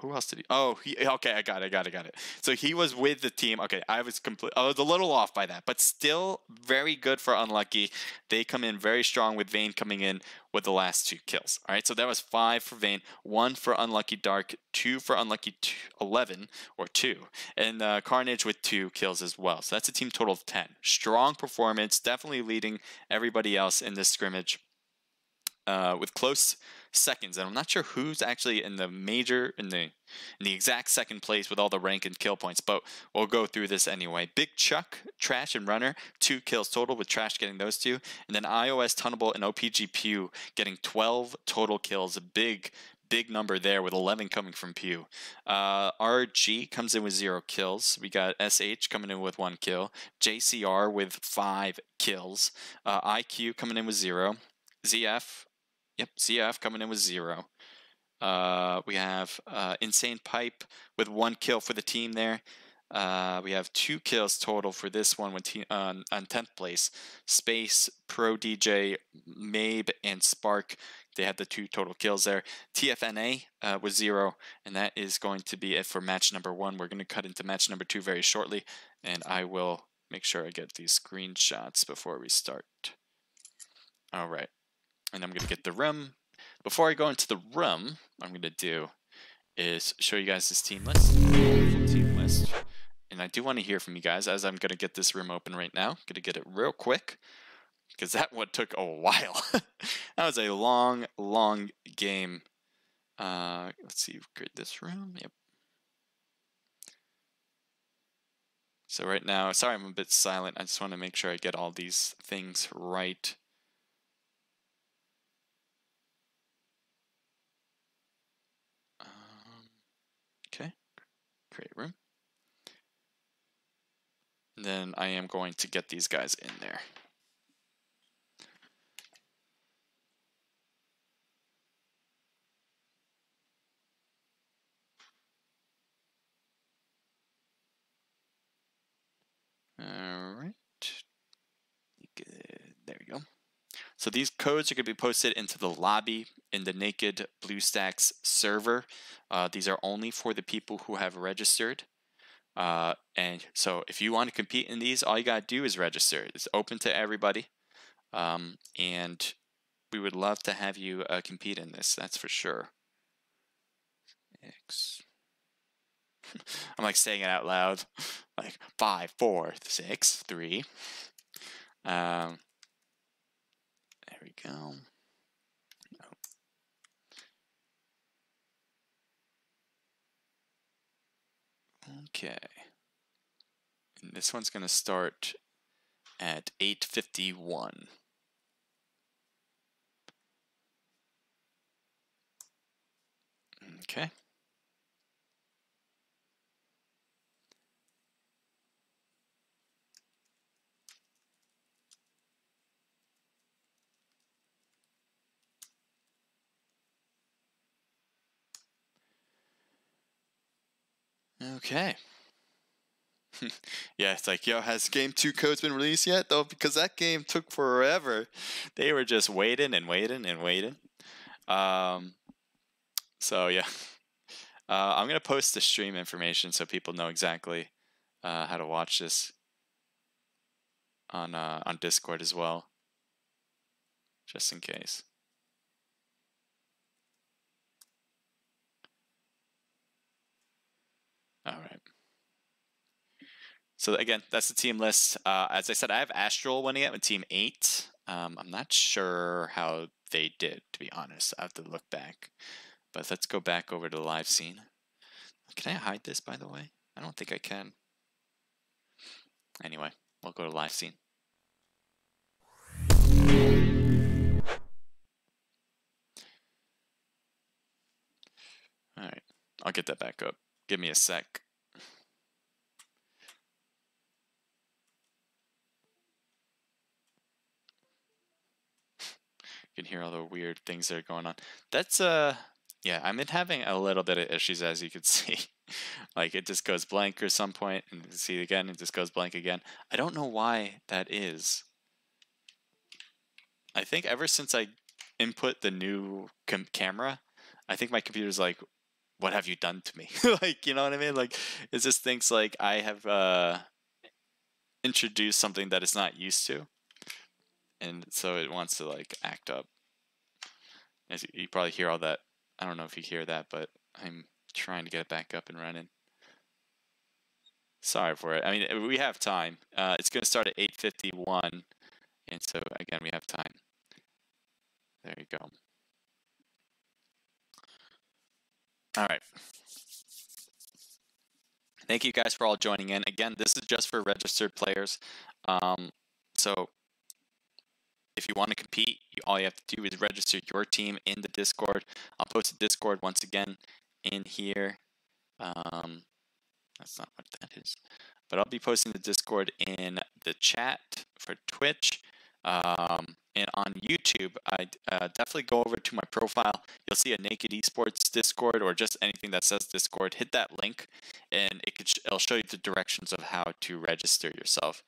who else did he? Oh, okay, I got it. So he was with the team. Okay, I was a little off by that, but still very good for Unlucky. They come in very strong with Vayne coming in with the last 2 kills. All right, so that was 5 for Vayne, 1 for Unlucky Dark, 2 for Unlucky 11 or 2, and Carnage with 2 kills as well. So that's a team total of 10. Strong performance, definitely leading everybody else in this scrimmage. With close seconds, and I'm not sure who's actually in the exact second place with all the rank and kill points, but we'll go through this anyway. Big Chuck, Trash, and Runner 2 kills total, with Trash getting those 2, and then iOS, Tunnable, and OPG Pew getting 12 total kills. A big number there, with 11 coming from Pew. RG comes in with 0 kills. We got SH coming in with 1 kill. JCR with 5 kills. IQ coming in with 0. ZF coming in with 0. We have Insane Pipe with 1 kill for the team there. We have 2 kills total for this one on 10th place. Space, Pro DJ, Mabe, and Spark, they had the 2 total kills there. TFNA was 0, and that is going to be it for match number 1. We're going to cut into match number 2 very shortly, and I will make sure I get these screenshots before we start. All right. And I'm going to get the room. Before I go into the room, what I'm going to do is show you guys this team list. Full team list. And I do want to hear from you guys as I'm going to get this room open right now. I'm going to get it real quick, because that one took a while. That was a long game. Let's see, create this room. Yep. So right now, sorry I'm a bit silent. I just want to make sure I get all these things right. Okay, create room. And then I am going to get these guys in there. All right. There we go. So these codes are going to be posted into the lobby in the Naked BlueStacks server. These are only for the people who have registered. And so if you want to compete in these, all you got to do is register. It's open to everybody. And we would love to have you compete in this, that's for sure. I'm like saying it out loud. Like 5, 4, 6, 3. There we go. Okay. And this one's going to start at 8:51. Okay. Okay. Yeah, it's like, yo, has game 2 codes been released yet? Though, because that game took forever. They were just waiting and waiting and waiting. So yeah, I'm gonna post the stream information so people know exactly how to watch this on Discord as well, just in case. All right. So again, that's the team list. As I said, I have Astral winning it with Team 8. I'm not sure how they did, to be honest. I have to look back. But let's go back over to the live scene. Can I hide this, by the way? I don't think I can. Anyway, we'll go to live scene. All right, I'll get that back up. Give me a sec. You can hear all the weird things that are going on. That's yeah, I've been having a little bit of issues, as you can see. Like it just goes blank or some point, and you see it again, it just goes blank again. I don't know why that is. I think ever since I input the new camera, I think my computer's like, what have you done to me? Like, you know what I mean? Like, it just thinks like I have introduced something that it's not used to. And so it wants to like act up. As you probably hear all that. I don't know if you hear that, but I'm trying to get it back up and running. Sorry for it. I mean, we have time. It's going to start at 8:51. And so, again, we have time. There you go. All right. Thank you guys for all joining in. Again, this is just for registered players. So if you want to compete, all you have to do is register your team in the Discord. I'll post the Discord once again in here. That's not what that is. But I'll be posting the Discord in the chat for Twitch. And on YouTube, I definitely go over to my profile. You'll see a Naked Esports Discord or just anything that says Discord. Hit that link, and it'll show you the directions of how to register yourself.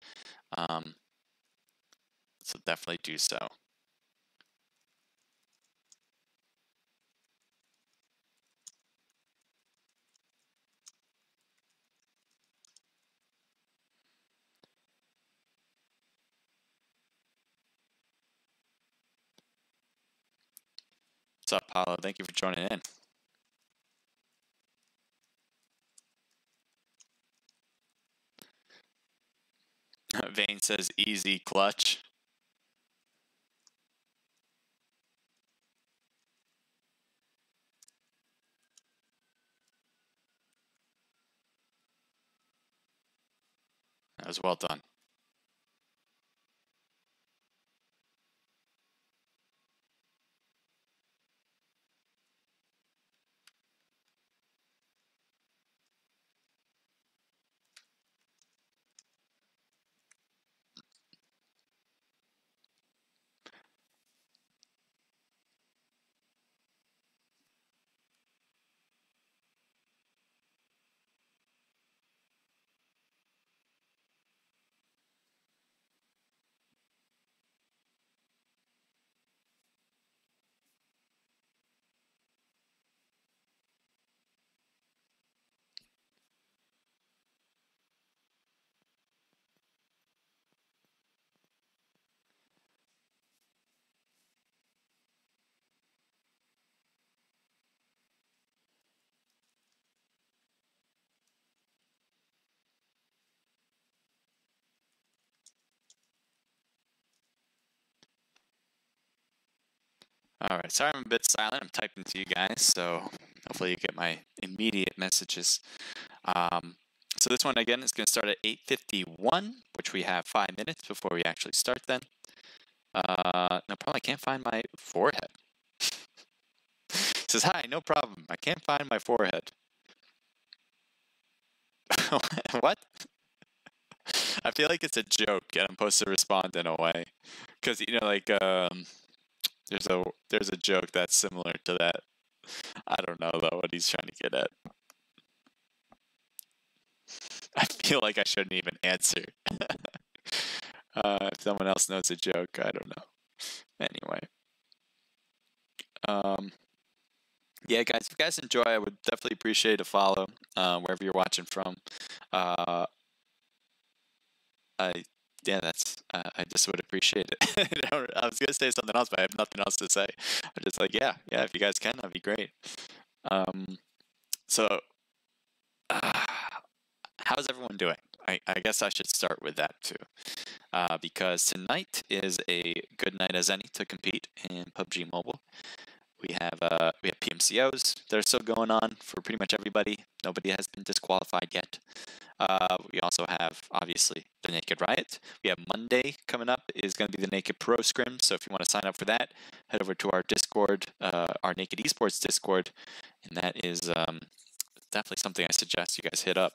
So definitely do so. What's up, Paulo? Thank you for joining in. Vane says easy clutch. That was well done. All right, sorry I'm a bit silent. I'm typing to you guys, so hopefully you get my immediate messages. So this one, again, is going to start at 8:51, which we have 5 minutes before we actually start then. No problem, I can't find my forehead. It says, hi, no problem. I can't find my forehead. What? I feel like it's a joke, and I'm supposed to respond in a way. Because, you know, like, there's a joke that's similar to that. I don't know, though, what he's trying to get at. feel like I shouldn't even answer. If someone else knows a joke, I don't know. Anyway. Yeah, guys, if you guys enjoy, I would definitely appreciate a follow wherever you're watching from. Uh, I yeah, I just would appreciate it. I was gonna say something else, but I have nothing else to say. I'm just like, yeah, if you guys can, that'd be great. So, how's everyone doing? I guess I should start with that too, because tonight is a good night as any to compete in PUBG Mobile. We have PMCOs that are still going on for pretty much everybody. Nobody has been disqualified yet. We also have, obviously, the Naked Riot. We have Monday coming up is going to be the Naked Pro Scrim. So if you want to sign up for that, head over to our Discord, our Naked Esports Discord, and that is definitely something I suggest you guys hit up.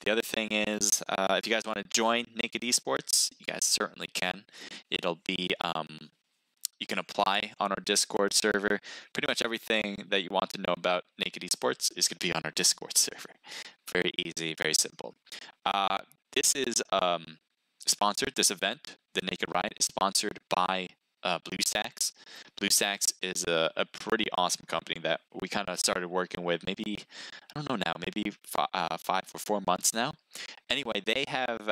The other thing is, if you guys want to join Naked Esports, you guys certainly can. It'll be you can apply on our Discord server. Pretty much everything that you want to know about Naked Esports is going to be on our Discord server. Very easy, very simple. This is sponsored, this event, the Naked Riot, is sponsored by BlueStacks. BlueStacks is a pretty awesome company that we kind of started working with maybe, I don't know now, maybe 5 or 4 months now. Anyway, they have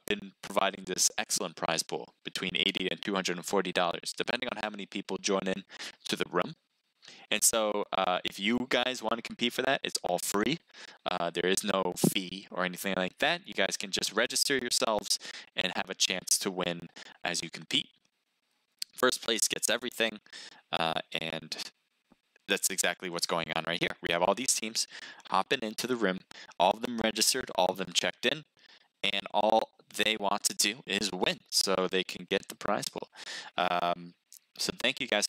been providing this excellent prize pool between $80 and $240, depending on how many people join in to the room. And so if you guys want to compete for that, it's all free. There is no fee or anything like that. You guys can just register yourselves and have a chance to win as you compete. First place gets everything, and that's exactly what's going on right here. We have all these teams hopping into the room, all of them registered, all of them checked in, and all they want to do is win so they can get the prize pool. So thank you guys,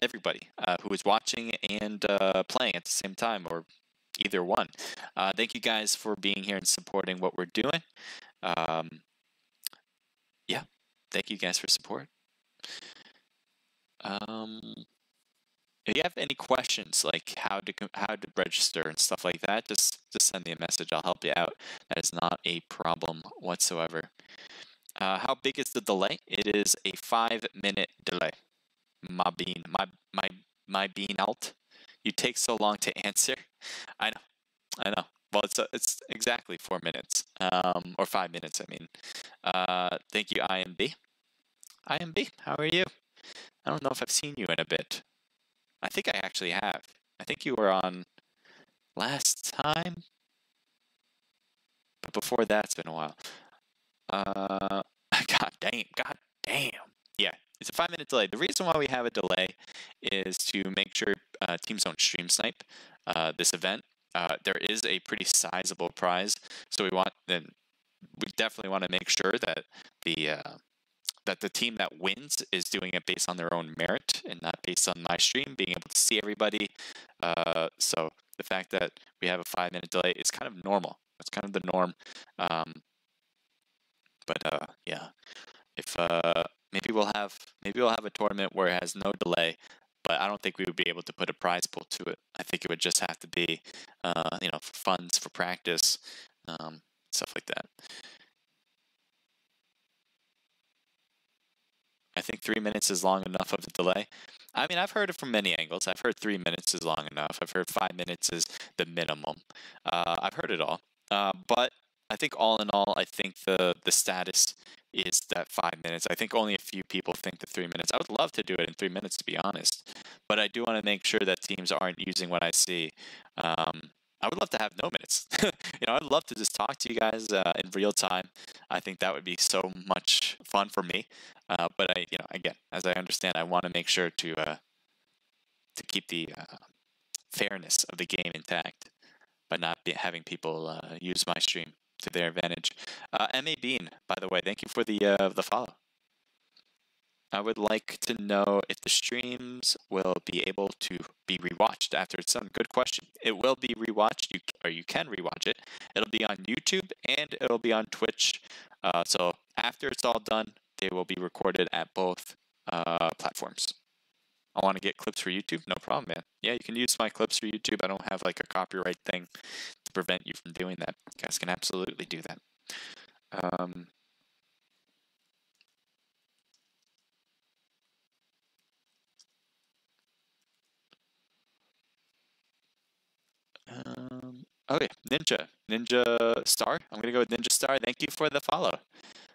everybody who is watching and playing at the same time, or either one. Thank you guys for being here and supporting what we're doing. Yeah, thank you guys for support. If you have any questions, like how to register and stuff like that, just send me a message. I'll help you out. That is not a problem whatsoever. How big is the delay? It is a 5-minute delay. My bean out. You take so long to answer. I know. Well, it's exactly 4 minutes, or 5 minutes. I mean. Thank you, IMB. IMB, how are you? I don't know if I've seen you in a bit. I think I actually have. I think you were on last time, but before that, it's been a while. God damn. Yeah, it's a 5-minute delay. The reason why we have a delay is to make sure teams don't stream snipe this event. There is a pretty sizable prize, so we definitely want to make sure that the team that wins is doing it based on their own merit and not based on my stream, being able to see everybody. So the fact that we have a 5-minute delay is kind of normal. It's kind of the norm. Yeah, if maybe we'll have a tournament where it has no delay, but I don't think we would be able to put a prize pool to it. I think it would just have to be, for funds, for practice, stuff like that. I think 3 minutes is long enough of a delay. I mean, I've heard it from many angles. I've heard 3 minutes is long enough. I've heard 5 minutes is the minimum. I've heard it all. But I think all in all, I think the status is that 5 minutes. I think only a few people think the 3 minutes. I would love to do it in 3 minutes, to be honest. But I do want to make sure that teams aren't using what I see. I would love to have no minutes. I'd love to just talk to you guys in real time. I think that would be so much fun for me. But again, as I understand, I want to make sure to keep the fairness of the game intact, but not having people use my stream to their advantage. MA Bean, by the way, thank you for the follow. I would like to know if the streams will be able to be rewatched after it's done. Good question. It will be rewatched, you can rewatch it. It'll be on YouTube and it'll be on Twitch. So after it's all done, they will be recorded at both platforms. I want to get clips for YouTube? No problem, man. Yeah, you can use my clips for YouTube. I don't have like a copyright thing to prevent you from doing that. You guys can absolutely do that. Um, okay, Ninja Star. I'm gonna go with Ninja Star. Thank you for the follow.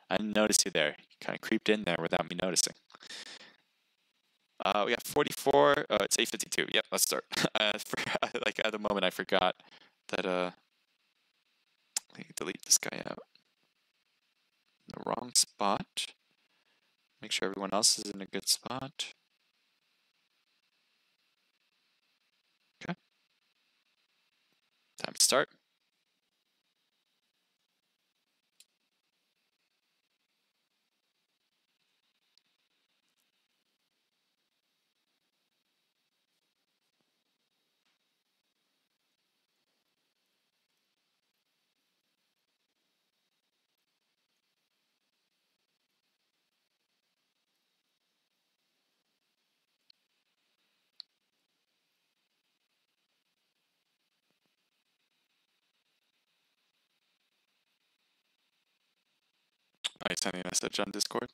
I didn't notice you there. You kind of creeped in there without me noticing. We got 44. It's 8:52. Yep, let's start. Like at the moment, I forgot that. Let me delete this guy out. In the wrong spot. Make sure everyone else is in a good spot. Okay. Time to start. I sent a message on Discord.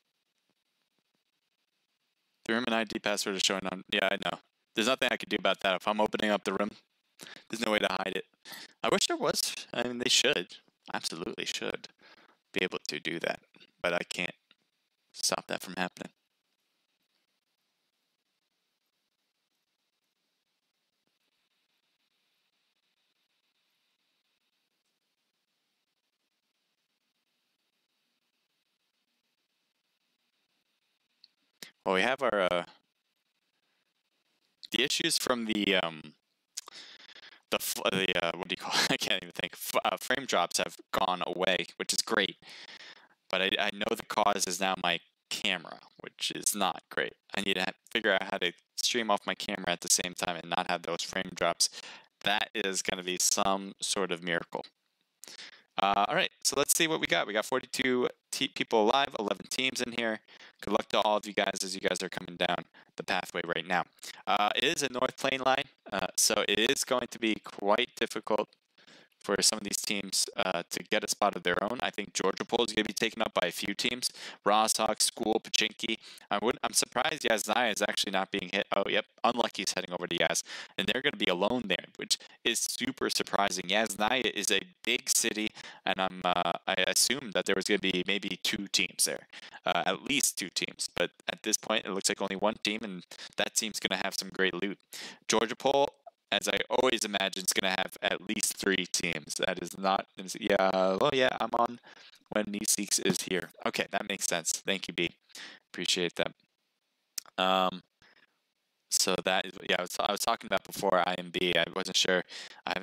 The room and ID password is showing on. Yeah, I know. There's nothing I can do about that. If I'm opening up the room, there's no way to hide it. I wish there was. I mean, they should. Absolutely should be able to do that. But I can't stop that from happening. Well, we have our the issues from the what do you call it? I can't even think. Frame drops have gone away, which is great. But I know the cause is now my camera, which is not great. I need to figure out how to stream off my camera at the same time and not have those frame drops. That is going to be some sort of miracle. All right, so let's see what we got. We got 42 people alive, 11 teams in here. Good luck to all of you guys as you guys are coming down the pathway right now. It is a North Plain line, so it is going to be quite difficult for some of these teams to get a spot of their own. I think Georgia Pool is going to be taken up by a few teams. Rostock, School, Pachinki. I'm surprised Yasnaya is actually not being hit. Oh, yep. Unlucky's heading over to Yaz. And they're going to be alone there, which is super surprising. Yasnaya is a big city, and I assumed that there was going to be maybe 2 teams there. At least 2 teams. But at this point, it looks like only 1 team, and that team's going to have some great loot. Georgia Pool, as I always imagine, it's going to have at least 3 teams. That is not... Yeah, well, yeah, I'm on when Meeseeks is here. Okay, that makes sense. Thank you, B. Appreciate that. So that is... Yeah, I was talking about before IMB. I wasn't sure. I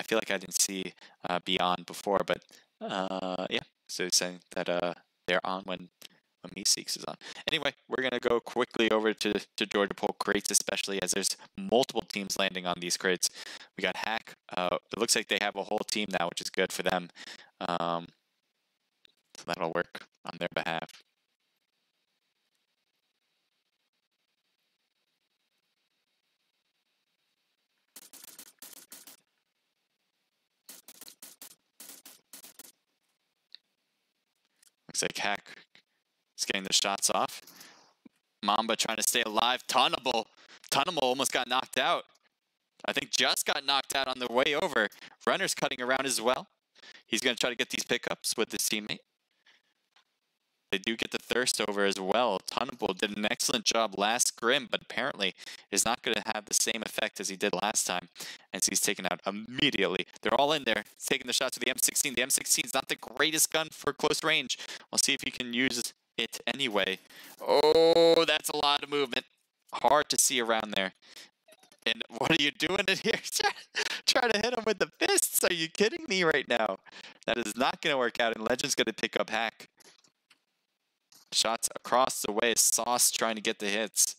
feel like I didn't see Beyond before, but yeah. So saying that they're on when Meeseeks is on. Anyway, we're going to go quickly over to Georgia Pool crates, especially as there's multiple teams landing on these crates. We got Hack. It looks like they have a whole team now, which is good for them. So that'll work on their behalf. Looks like Hack is getting the shots off. Mamba trying to stay alive. Tunnable almost got knocked out. I think just got knocked out on the way over. Runner's cutting around as well. He's going to try to get these pickups with his teammate. They do get the thirst over as well. Tunnable did an excellent job last scrim, but apparently is not going to have the same effect as he did last time. And so he's taken out immediately. They're all in there. He's taking the shots with the M16. The M16 is not the greatest gun for close range. We'll see if he can use it anyway. Oh, that's a lot of movement. Hard to see around there. And what are you doing in here? Try to hit him with the fists. Are you kidding me right now? That is not going to work out, and Legend's going to pick up Hack. Shots across the way. Sauce trying to get the hits.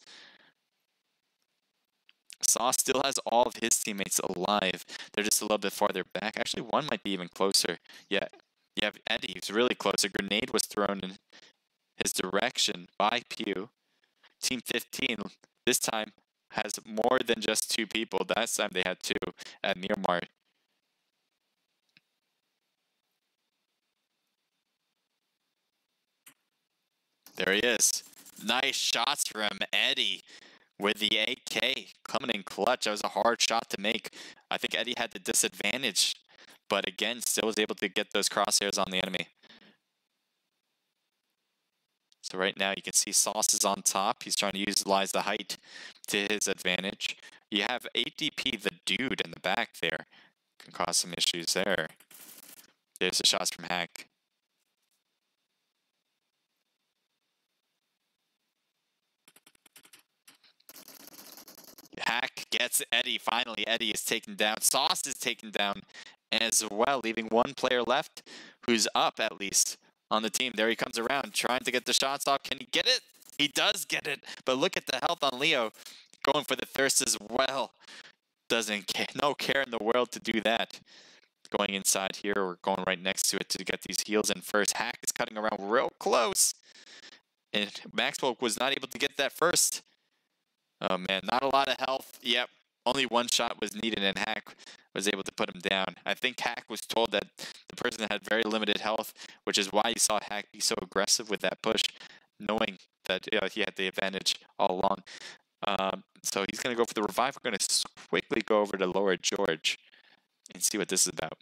Sauce still has all of his teammates alive. They're just a little bit farther back. Actually, one might be even closer. Yeah, you have Eddie, who's really close. A grenade was thrown in his direction by Pew. Team 15, this time, has more than just 2 people. Last time they had 2 at Miramar. There he is. Nice shots from Eddie with the AK coming in clutch. That was a hard shot to make. I think Eddie had the disadvantage, but again, still was able to get those crosshairs on the enemy. So right now you can see Sauce is on top. He's trying to utilize the height to his advantage. You have ADP, the dude, in the back there. Can cause some issues there. There's the shots from Hack. Hack gets Eddie. Finally, Eddie is taken down. Sauce is taken down as well, leaving one player left who's up at least on the team. There he comes around, trying to get the shots off. Can he get it? He does get it, but look at the health on Leo. Going for the thirst as well. Doesn't care, no care in the world to do that. Going inside here, or going right next to it to get these heals in first. Hack is cutting around real close. And Maxwell was not able to get that first. Oh man, not a lot of health. Yep, only one shot was needed and Hack was able to put him down. I think Hack was told that the person had very limited health, which is why you saw Hack be so aggressive with that push, knowing that he had the advantage all along. So he's going to go for the revive. We're going to quickly go over to Lower George and see what this is about.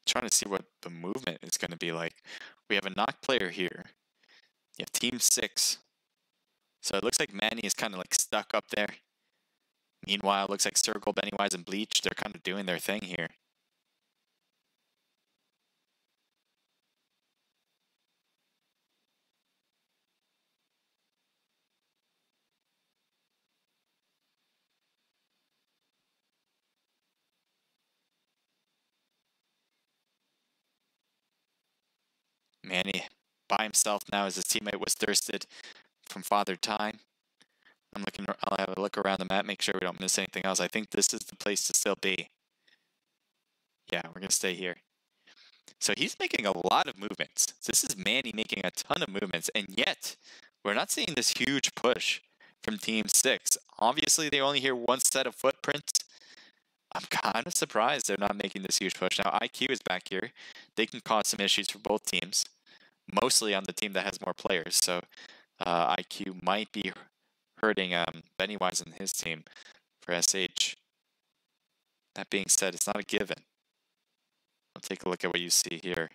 Trying to see what the movement is going to be like. We have a knock player here. You have team 6. So it looks like Manny is kind of like stuck up there. Meanwhile, it looks like Circle, Pennywise, and Bleach, they're kind of doing their thing here. Manny by himself now as his teammate was thirsted from Father Time. I'll have a look around the map, make sure we don't miss anything else. I think this is the place to still be. Yeah, we're going to stay here. So he's making a lot of movements. This is Manny making a ton of movements, and yet we're not seeing this huge push from Team 6. Obviously, they only hear one set of footprints. I'm kind of surprised they're not making this huge push. Now, IQ is back here. They can cause some issues for both teams, mostly on the team that has more players. So IQ might be hurting Pennywise and his team for SH. That being said, it's not a given. We'll take a look at what you see here.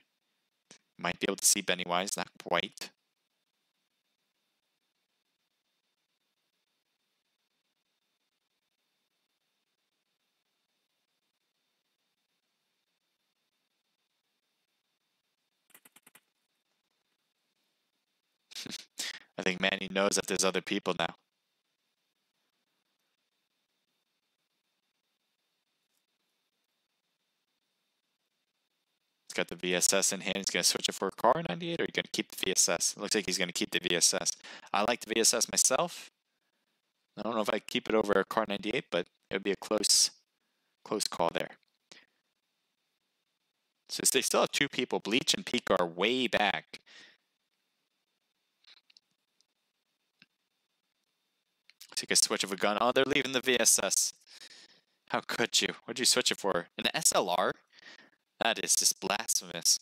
Might be able to see Pennywise, not quite. I think Manny knows that there's other people now. He's got the VSS in hand. He's going to switch it for a car 98, or are you going to keep the VSS? It looks like he's going to keep the VSS. I like the VSS myself. I don't know if I keep it over a car 98, but it would be a close call there. So they still have 2 people. Bleach and Peak are way back. Take a switch of a gun. Oh, they're leaving the VSS. How could you? What'd you switch it for? An SLR? That is just blasphemous.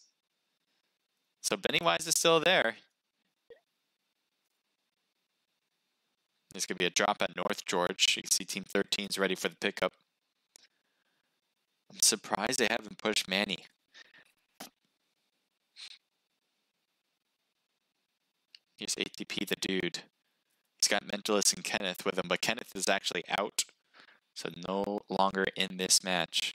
So Pennywise is still there. There's going to be a drop at North George. You can see Team 13 is ready for the pickup. I'm surprised they haven't pushed Manny. Here's ATP, the dude. He's got Mentalist and Kenneth with him, but Kenneth is actually out. So no longer in this match.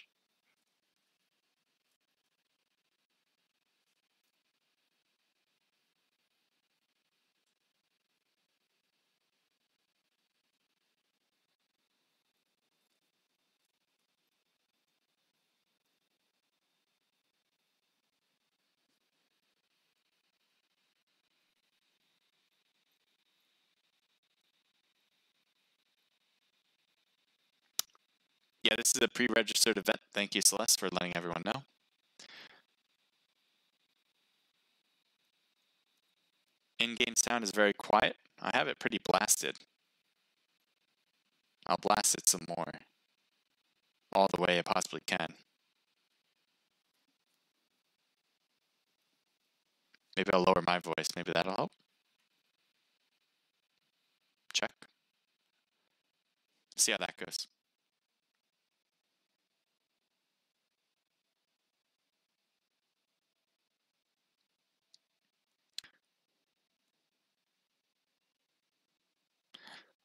Yeah, this is a pre-registered event. Thank you, Celeste, for letting everyone know. In-game sound is very quiet. I have it pretty blasted. I'll blast it some more. All the way I possibly can. Maybe I'll lower my voice. Maybe that'll help. Check. See how that goes.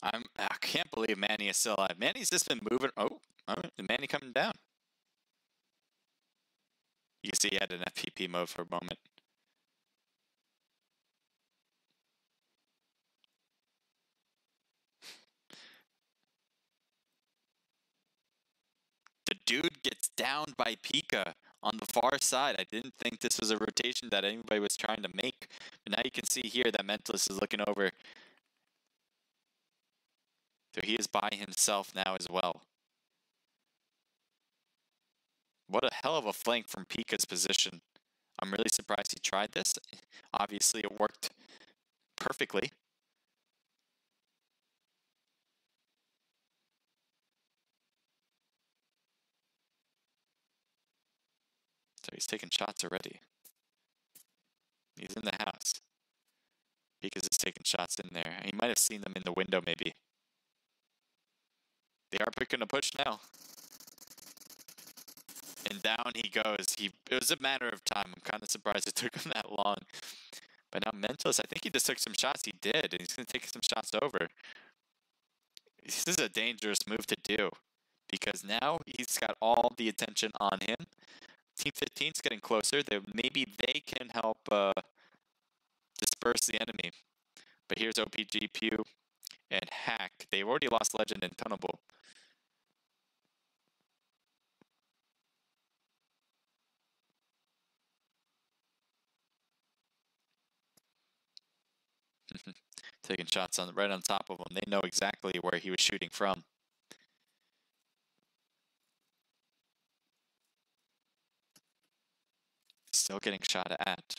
I can't believe Manny is still alive. Manny's just been moving. Oh, all right. The Manny coming down. You can see he had an FPP mode for a moment. The dude gets downed by Pika on the far side. I didn't think this was a rotation that anybody was trying to make. But now you can see here that Mentalist is looking over. So he is by himself now as well. What a hell of a flank from Pika's position. I'm really surprised he tried this. Obviously, it worked perfectly. So he's taking shots already. He's in the house. Pika's just taking shots in there. He might have seen them in the window, maybe. They are picking a push now. And down he goes. It was a matter of time. I'm kind of surprised it took him that long. But now Mentalist, I think he just took some shots. He did, and he's going to take some shots over. This is a dangerous move to do, because now he's got all the attention on him. Team 15 is getting closer. Maybe they can help disperse the enemy. But here's OPG, Pew, and Hack. They've already lost Legend and Tunnable. Taking shots right on top of him. They know exactly where he was shooting from. Still getting shot at.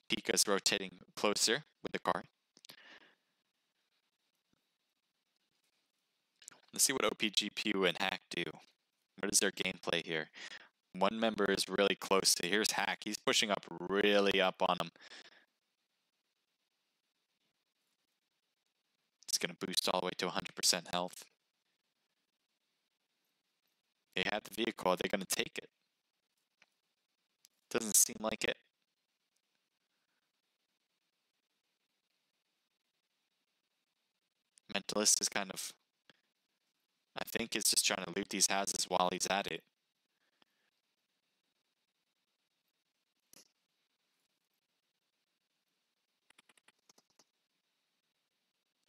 Pika's rotating closer with the car. Let's see what OPG, Pew, and Hack do. What is their gameplay here? One member is really close to. Here's Hack. He's pushing up really up on him. It's going to boost all the way to 100% health. They have the vehicle. They're going to take it. Doesn't seem like it. Mentalist is kind of, I think, is just trying to loot these houses while he's at it.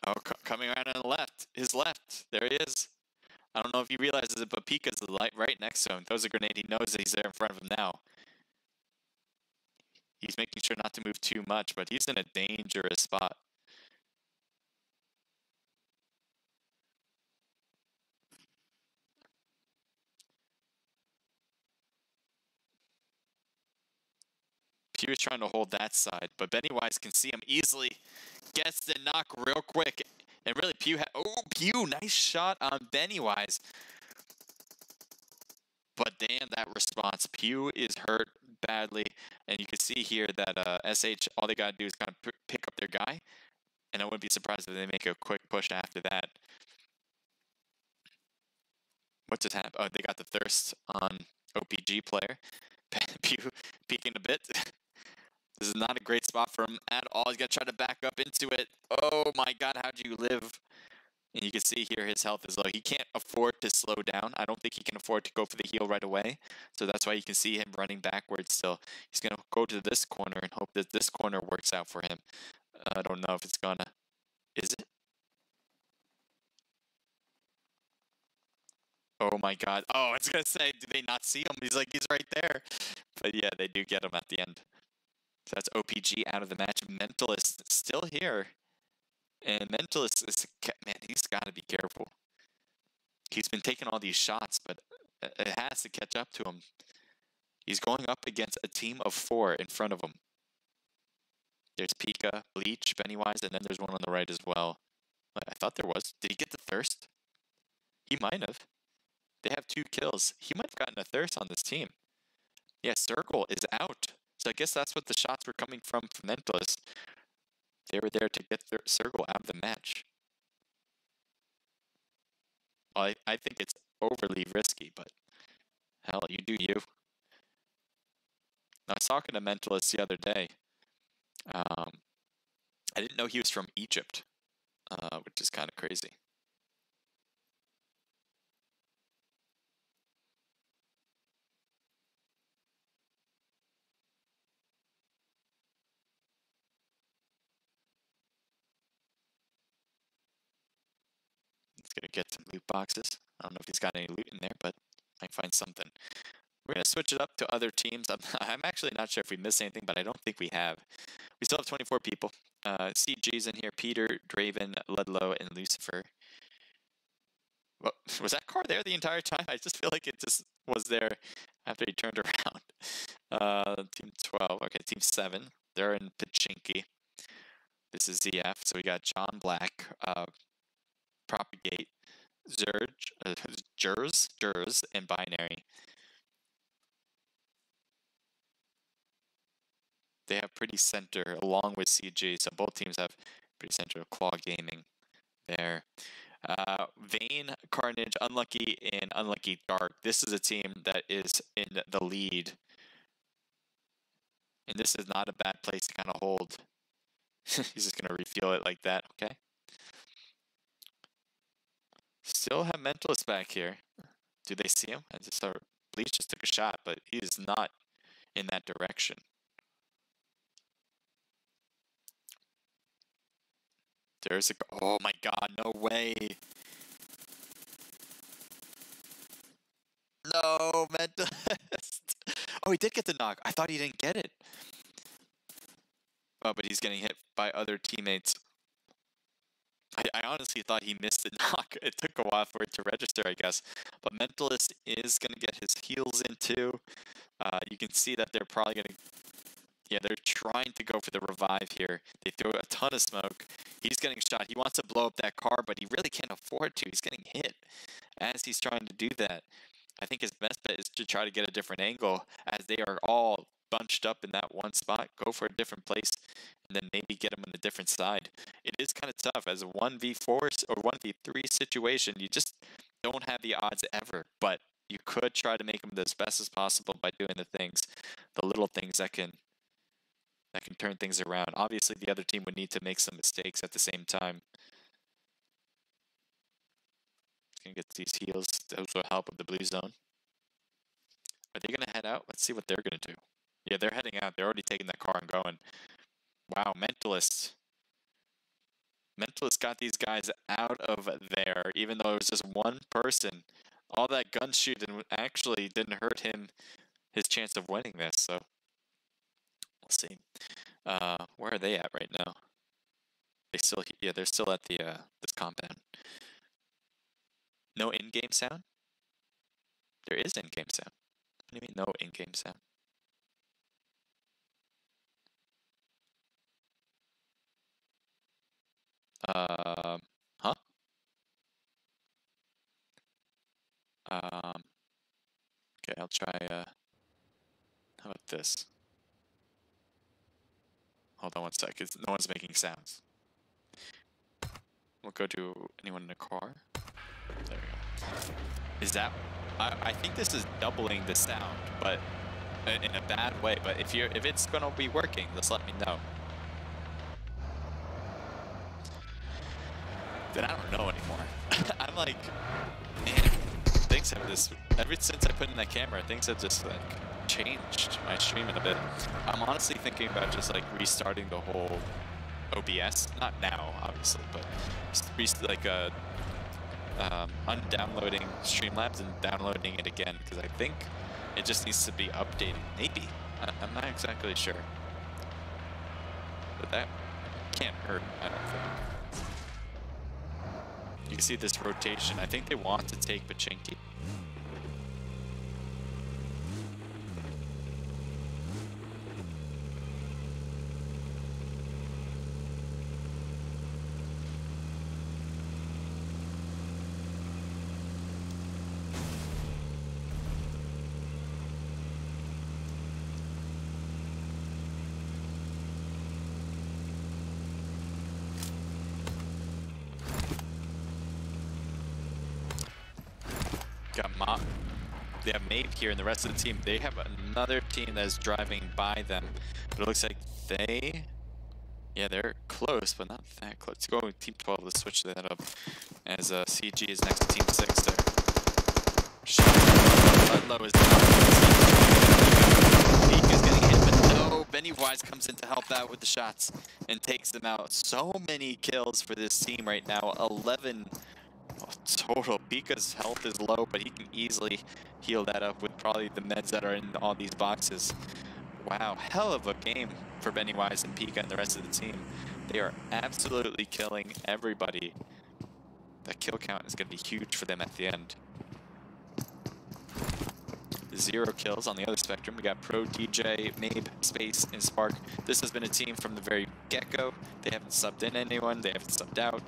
Oh, coming right on the left. His left. There he is. I don't know if he realizes it, but Pika's right next to him. Throws a grenade. He knows that he's there in front of him now. He's making sure not to move too much, but he's in a dangerous spot. Pew is trying to hold that side, but Pennywise can see him easily. Gets the knock real quick. And really, Pew Pew, nice shot on Pennywise. But damn, that response. Pew is hurt badly. And you can see here that SH, all they got to do is kind of pick up their guy. And I wouldn't be surprised if they make a quick push after that. What just happened? Oh, they got the thirst on OPG player. Pew peeking a bit. This is not a great spot for him at all. He's going to try to back up into it. Oh my god, how do you live? And you can see here his health is low. He can't afford to slow down. I don't think he can afford to go for the heal right away. So that's why you can see him running backwards still. He's going to go to this corner and hope that this corner works out for him. I don't know if it's going to... Is it? Oh my god. Oh, I was going to say, do they not see him? He's like, he's right there. But yeah, they do get him at the end. So that's OPG out of the match. Mentalist still here. And Mentalist is, man, he's got to be careful. He's been taking all these shots, but it has to catch up to him. He's going up against a team of 4 in front of him. There's Pika, Bleach, Pennywise, and then there's one on the right as well. I thought there was. Did he get the thirst? He might have. They have 2 kills. He might have gotten a thirst on this team. Yeah, Circle is out. So I guess that's what the shots were coming from Mentalist. They were there to get their Circle out of the match. Well, I think it's overly risky, but hell, you do you. I was talking to Mentalist the other day. I didn't know he was from Egypt, which is kind of crazy. He's going to get some loot boxes. I don't know if he's got any loot in there, but I can find something. We're going to switch it up to other teams. I'm actually not sure if we missed anything, but I don't think we have. We still have 24 people. CG's in here. Peter, Draven, Ludlow, and Lucifer. Well, was that car there the entire time? I just feel like it just was there after he turned around. Team 12. Okay, Team 7. They're in Pachinki. This is ZF. So we got John Black, Propagate, Jers, and Binary. They have Pretty Center along with CG, so both teams have Pretty Center. Claw Gaming there. Vayne, Carnage, Unlucky, and Unlucky Dark. This is a team that is in the lead. And this is not a bad place to kind of hold. He's just going to refuel it like that, okay? Still have Mentalist back here. Do they see him? Bleach just took a shot, but he is not in that direction. There's a... Oh my god, no way. No, Mentalist. Oh, he did get the knock. I thought he didn't get it. Oh, but he's getting hit by other teammates. I honestly thought he missed the knock. It took a while for it to register, I guess. But Mentalist is going to get his heals in too. You can see that they're probably going to... Yeah, they're trying to go for the revive here. They throw a ton of smoke. He's getting shot. He wants to blow up that car, but he really can't afford to. He's getting hit as he's trying to do that. I think his best bet is to try to get a different angle as they are all bunched up in that one spot. Go for a different place and then maybe get him on a different side. It is kind of tough as a 1v4 or 1v3 situation. You just don't have the odds ever, but you could try to make them as best as possible by doing the things, the little things that can turn things around. Obviously, the other team would need to make some mistakes at the same time. Gonna get these heals. Those will help with the blue zone. Are they gonna head out? Let's see what they're gonna do. Yeah, they're heading out. They're already taking that car and going. Wow, Mentalist. Mentalist got these guys out of there, even though it was just one person. All that gun shooting actually didn't hurt him, his chance of winning this, so we'll see. Where are they at right now? They're still at the this compound. No in-game sound? There is in-game sound. What do you mean no in-game sound? Huh? Okay, I'll try, how about this? Hold on one sec, no one's making sounds. We'll go to anyone in a car. There we go. Is that... I think this is doubling the sound, but in a bad way. But if it's gonna be working, just let me know. Then I don't know anymore. I'm like, man, things have just... Ever since I put in that camera, things have just like changed my streaming a bit. I'm honestly thinking about just like restarting the whole OBS. Not now, obviously, but just like undownloading Streamlabs and downloading it again, because I think it just needs to be updated. Maybe. I'm not exactly sure. But that can't hurt, I don't think. You can see this rotation. I think they want to take Pachinki. They have Maeve here, and the rest of the team, they have another team that is driving by them. But it looks like they're close, but not that close. Go with Team 12, let's switch that up. As CG is next to Team 6 there. Ludlow is down. Peak is getting hit, but no, Bennywise comes in to help out with the shots and takes them out. So many kills for this team right now, 11 total. Pika's health is low, but he can easily heal that up with probably the meds that are in all these boxes. Wow, hell of a game for Bennywise and Pika and the rest of the team. They are absolutely killing everybody. That kill count is going to be huge for them at the end. 0 kills on the other spectrum. We got Pro, DJ, Mabe, Space, and Spark. This has been a team from the very get-go. They haven't subbed in anyone. They haven't subbed out.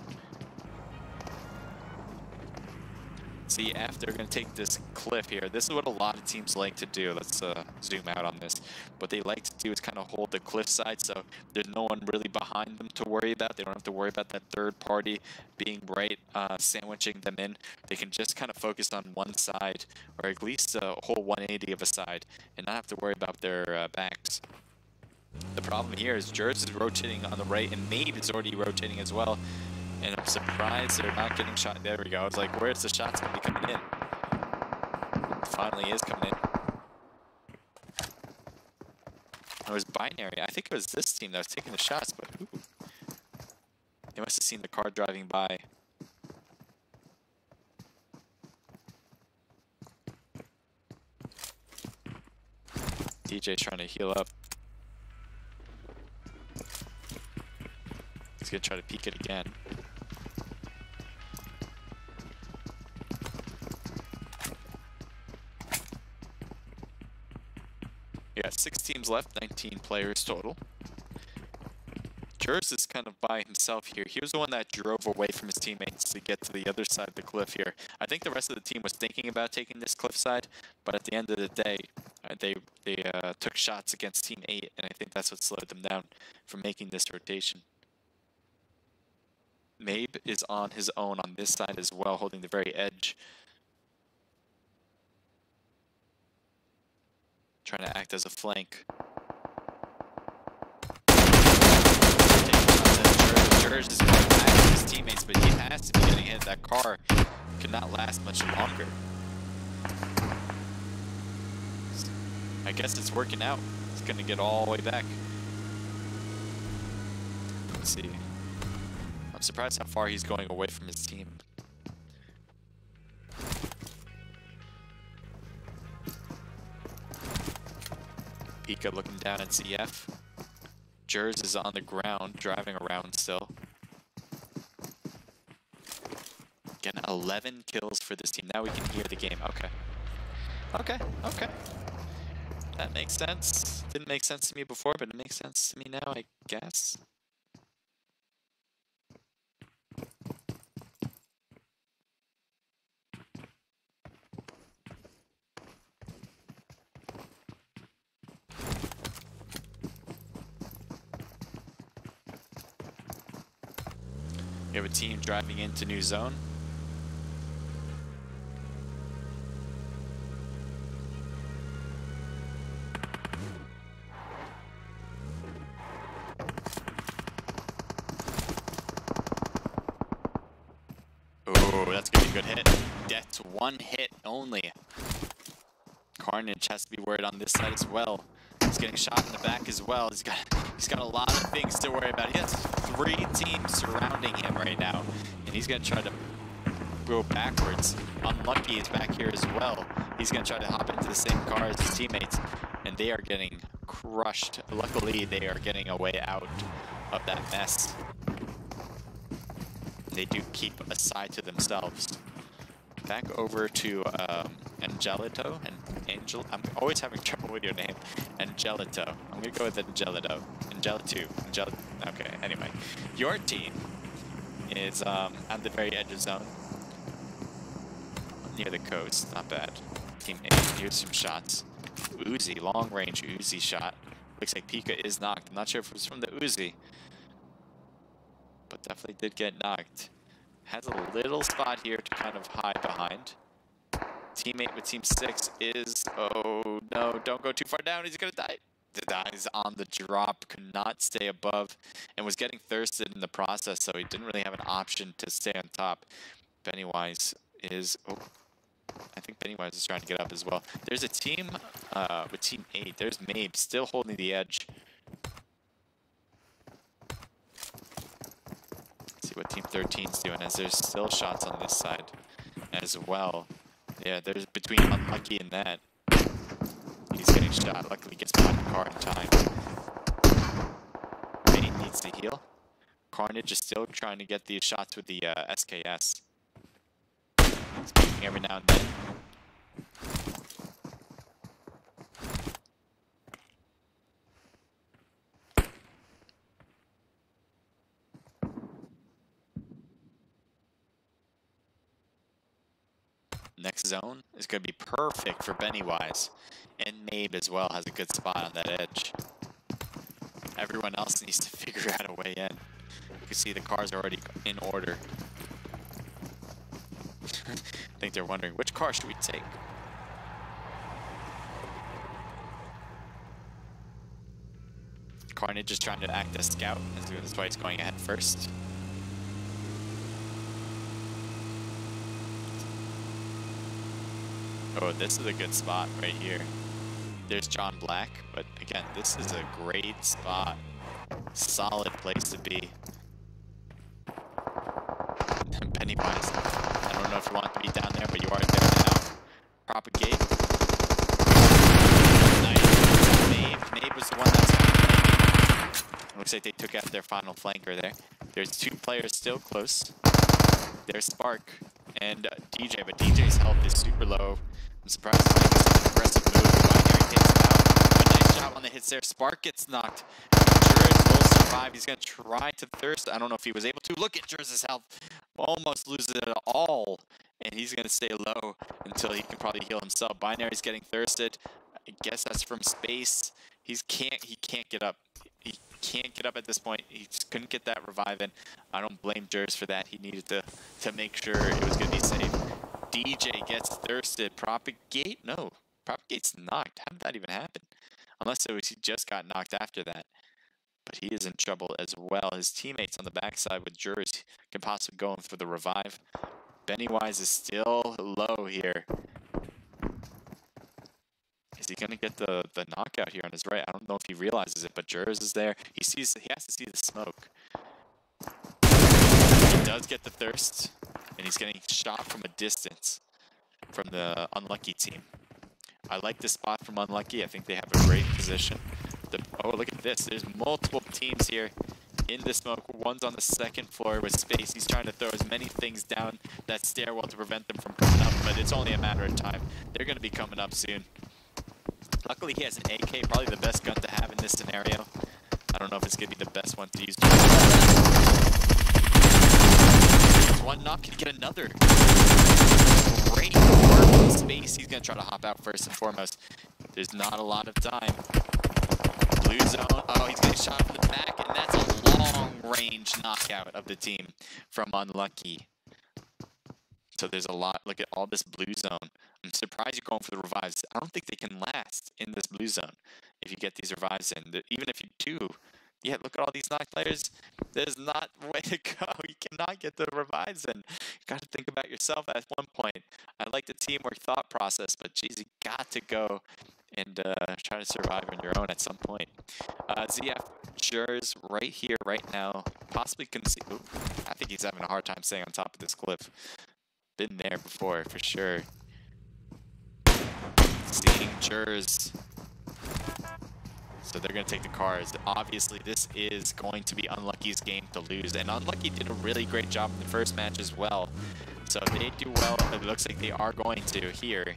See, after they're going to take this cliff here, this is what a lot of teams like to do. Let's zoom out on this. What they like to do is kind of hold the cliff side, so there's no one really behind them to worry about. They don't have to worry about that third party being right, sandwiching them in. They can just kind of focus on one side, or at least a whole 180 of a side, and not have to worry about their backs. The problem here is Jers is rotating on the right, and Mabe is already rotating as well. And I'm surprised they're not getting shot. There we go. I was like, where's the shots going to be coming in? It finally is coming in. It was binary. I think it was this team that was taking the shots, but ooh. They must have seen the car driving by. DJ trying to heal up. He's going to try to peek it again. Yeah, 6 teams left, 19 players total. Jers is kind of by himself here. He was the one that drove away from his teammates to get to the other side of the cliff here. I think the rest of the team was thinking about taking this cliff side, but at the end of the day, they took shots against Team 8, and I think that's what slowed them down from making this rotation. Mabe is on his own on this side as well, holding the very edge. Trying to act as a flank. Jers is going back to his teammates, but he has to be getting hit. That car could not last much longer. I guess it's working out. It's going to get all the way back. Let's see. I'm surprised how far he's going away from his team. Pika looking down at CF. Jers is on the ground, driving around still. Again, 11 kills for this team. Now we can hear the game. Okay. Okay. That makes sense. Didn't make sense to me before, but it makes sense to me now, I guess. We have a team driving into new zone. Oh, that's gonna be a good hit. That's 1 hit only. Carnage has to be worried on this side as well. He's getting shot in the back as well. He's got a lot of things to worry about. He has 3 teams surrounding him right now, and he's gonna try to go backwards. Unlucky is back here as well. He's gonna try to hop into the same car as his teammates, and they are getting crushed. Luckily, they are getting a way out of that mess. They do keep a side to themselves. Back over to Angelito and Angel. I'm always having trouble with your name. Angelito. I'm gonna go with Angelito. Angelito. Okay. Anyway, your team is at the very edge of zone, near the coast. Not bad. Team A. Here's some shots. Uzi, long range Uzi shot. Looks like Pika is knocked. I'm not sure if it was from the Uzi, but definitely did get knocked. Has a little spot here to kind of hide behind. Teammate with Team 6 is, oh no, don't go too far down, he's gonna die. Dies on the drop, could not stay above, and was getting thirsted in the process, so he didn't really have an option to stay on top. Pennywise is, oh, I think Pennywise is trying to get up as well. There's a team with Team 8, there's Mabe still holding the edge. Let's see what Team 13's doing, as there's still shots on this side as well. Yeah, there's between Unlucky and that. He's getting shot. Luckily, gets behind the car in time. Bane needs to heal. Carnage is still trying to get these shots with the SKS. He's peeking every now and then. Next zone is going to be perfect for Pennywise. And Mabe as well has a good spot on that edge. Everyone else needs to figure out a way in. You can see the cars are already in order. I think they're wondering, which car should we take? Carnage is trying to act as scout. That's why he's going ahead first. Oh, this is a good spot right here. There's John Black, but again, this is a great spot. Solid place to be. Pennywise, I don't know if you want to be down there, but you are there now. Propagate. Nice. Mabe was the one that's... Looks like they took out their final flanker there. There's two players still close. There's Spark and DJ, but DJ's health is super low. I'm surprised to make such an aggressive move. Binary takes him out. A nice shot on the hits there. Spark gets knocked. Jurz will survive. He's going to try to thirst. I don't know if he was able to. Look at Jurz's health. Almost loses it all. And he's going to stay low until he can probably heal himself. Binary's getting thirsted. I guess that's from space. He can't get up. He can't get up at this point. He just couldn't get that revive in. I don't blame Jurz for that. He needed to make sure it was going to be safe. DJ gets thirsted. Propagate? No. Propagate's knocked. How did that even happen? Unless it was he just got knocked after that. But he is in trouble as well. His teammates on the backside with Jurz can possibly go in for the revive. Pennywise is still low here. Is he going to get the knockout here on his right? I don't know if he realizes it, but Jurz is there. He has to see the smoke. He does get the thirst, and he's getting shot from a distance from the Unlucky team. I like this spot from Unlucky. I think they have a great position. Oh, look at this. There's multiple teams here in the smoke. One's on the second floor with space. He's trying to throw as many things down that stairwell to prevent them from coming up, but it's only a matter of time. They're going to be coming up soon. Luckily, he has an AK, probably the best gun to have in this scenario. I don't know if it's going to be the best one to use. One knock, can he get another? Great work in space. He's going to try to hop out first and foremost. There's not a lot of time. Blue zone. Oh, he's getting shot from the back, and that's a long-range knockout of the team from Unlucky. So there's a lot. Look at all this blue zone. I'm surprised you're going for the revives. I don't think they can last in this blue zone if you get these revives in. Even if you do, yeah, look at all these knock players. There's not a way to go. You cannot get the revives in. You got to think about yourself at one point. I like the teamwork thought process, but geez, you got to go and try to survive on your own at some point. ZF Jurz right here, right now. Possibly can see. Ooh, I think he's having a hard time staying on top of this cliff. Been there before, for sure. Seeing Jurz. So they're going to take the cars. Obviously, this is going to be Unlucky's game to lose. And Unlucky did a really great job in the first match as well. So if they do well, it looks like they are going to here.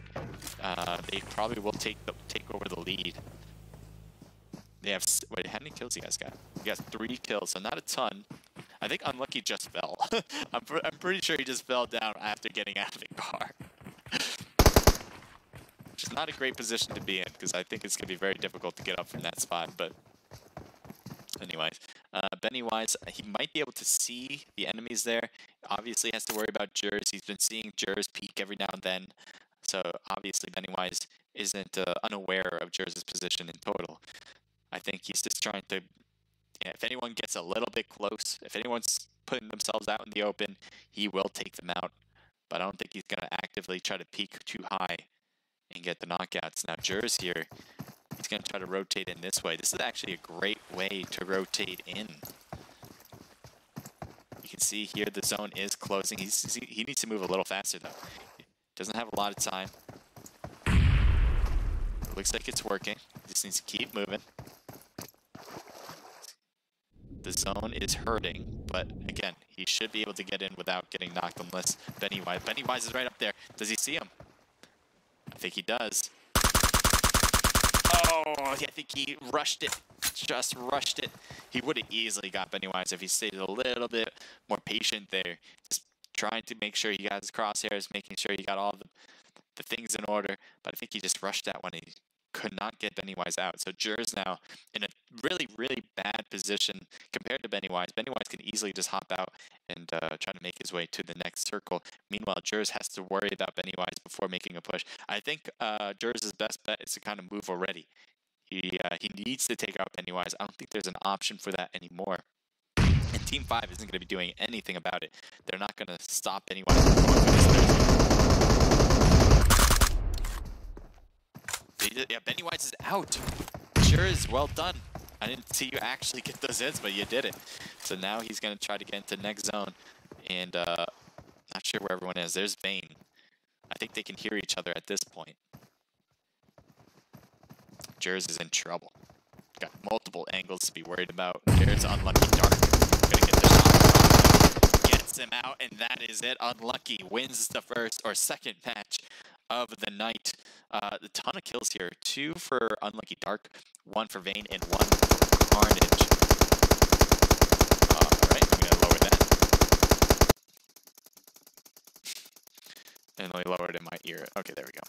They probably will take over the lead. They have, wait, how many kills you guys got? You got 3 kills, so not a ton. I think Unlucky just fell. I'm pretty sure he just fell down after getting out of the car. Which is not a great position to be in, because I think it's going to be very difficult to get up from that spot. But anyways, Pennywise, he might be able to see the enemies there. Obviously has to worry about Jurz. He's been seeing Jurz peek every now and then. So obviously Pennywise isn't unaware of Jers's position in total. I think he's just trying to, if anyone gets a little bit close, if anyone's putting themselves out in the open, he will take them out. But I don't think he's going to actively try to peek too high and get the knockouts. Now Jers here, he's going to try to rotate in this way. This is actually a great way to rotate in. You can see here the zone is closing. He needs to move a little faster though. Doesn't have a lot of time. Looks like it's working. Just needs to keep moving. The zone is hurting, but again, he should be able to get in without getting knocked unless Pennywise. Pennywise is right up there. Does he see him? I think he does. Oh, I think he rushed it. Just rushed it. He would have easily got Pennywise if he stayed a little bit more patient there. Just trying to make sure he got his crosshairs, making sure he got all the things in order. But I think he just rushed that one. He could not get Pennywise out. So Jers now in a really, really bad position compared to Pennywise. Pennywise can easily just hop out and try to make his way to the next circle. Meanwhile, Jers has to worry about Pennywise before making a push. I think Jers' best bet is to kind of move already. He needs to take out Pennywise. I don't think there's an option for that anymore. And Team 5 isn't going to be doing anything about it. They're not going to stop Pennywise. Yeah, Pennywise is out. Sure is well done. I didn't see you actually get those hits, but you did it. So now he's going to try to get into next zone. And not sure where everyone is. There's Vayne. I think they can hear each other at this point. Jers is in trouble. Got multiple angles to be worried about. Jared's unlucky dark. Gonna get the shot. Gets him out, and that is it. Unlucky wins the first or second match of the night. A ton of kills here. 2 for Unlucky Dark, 1 for Vayne, and 1 for Carnage. Alright, I'm gonna lower that. And let me lower it in my ear. Okay, there we go.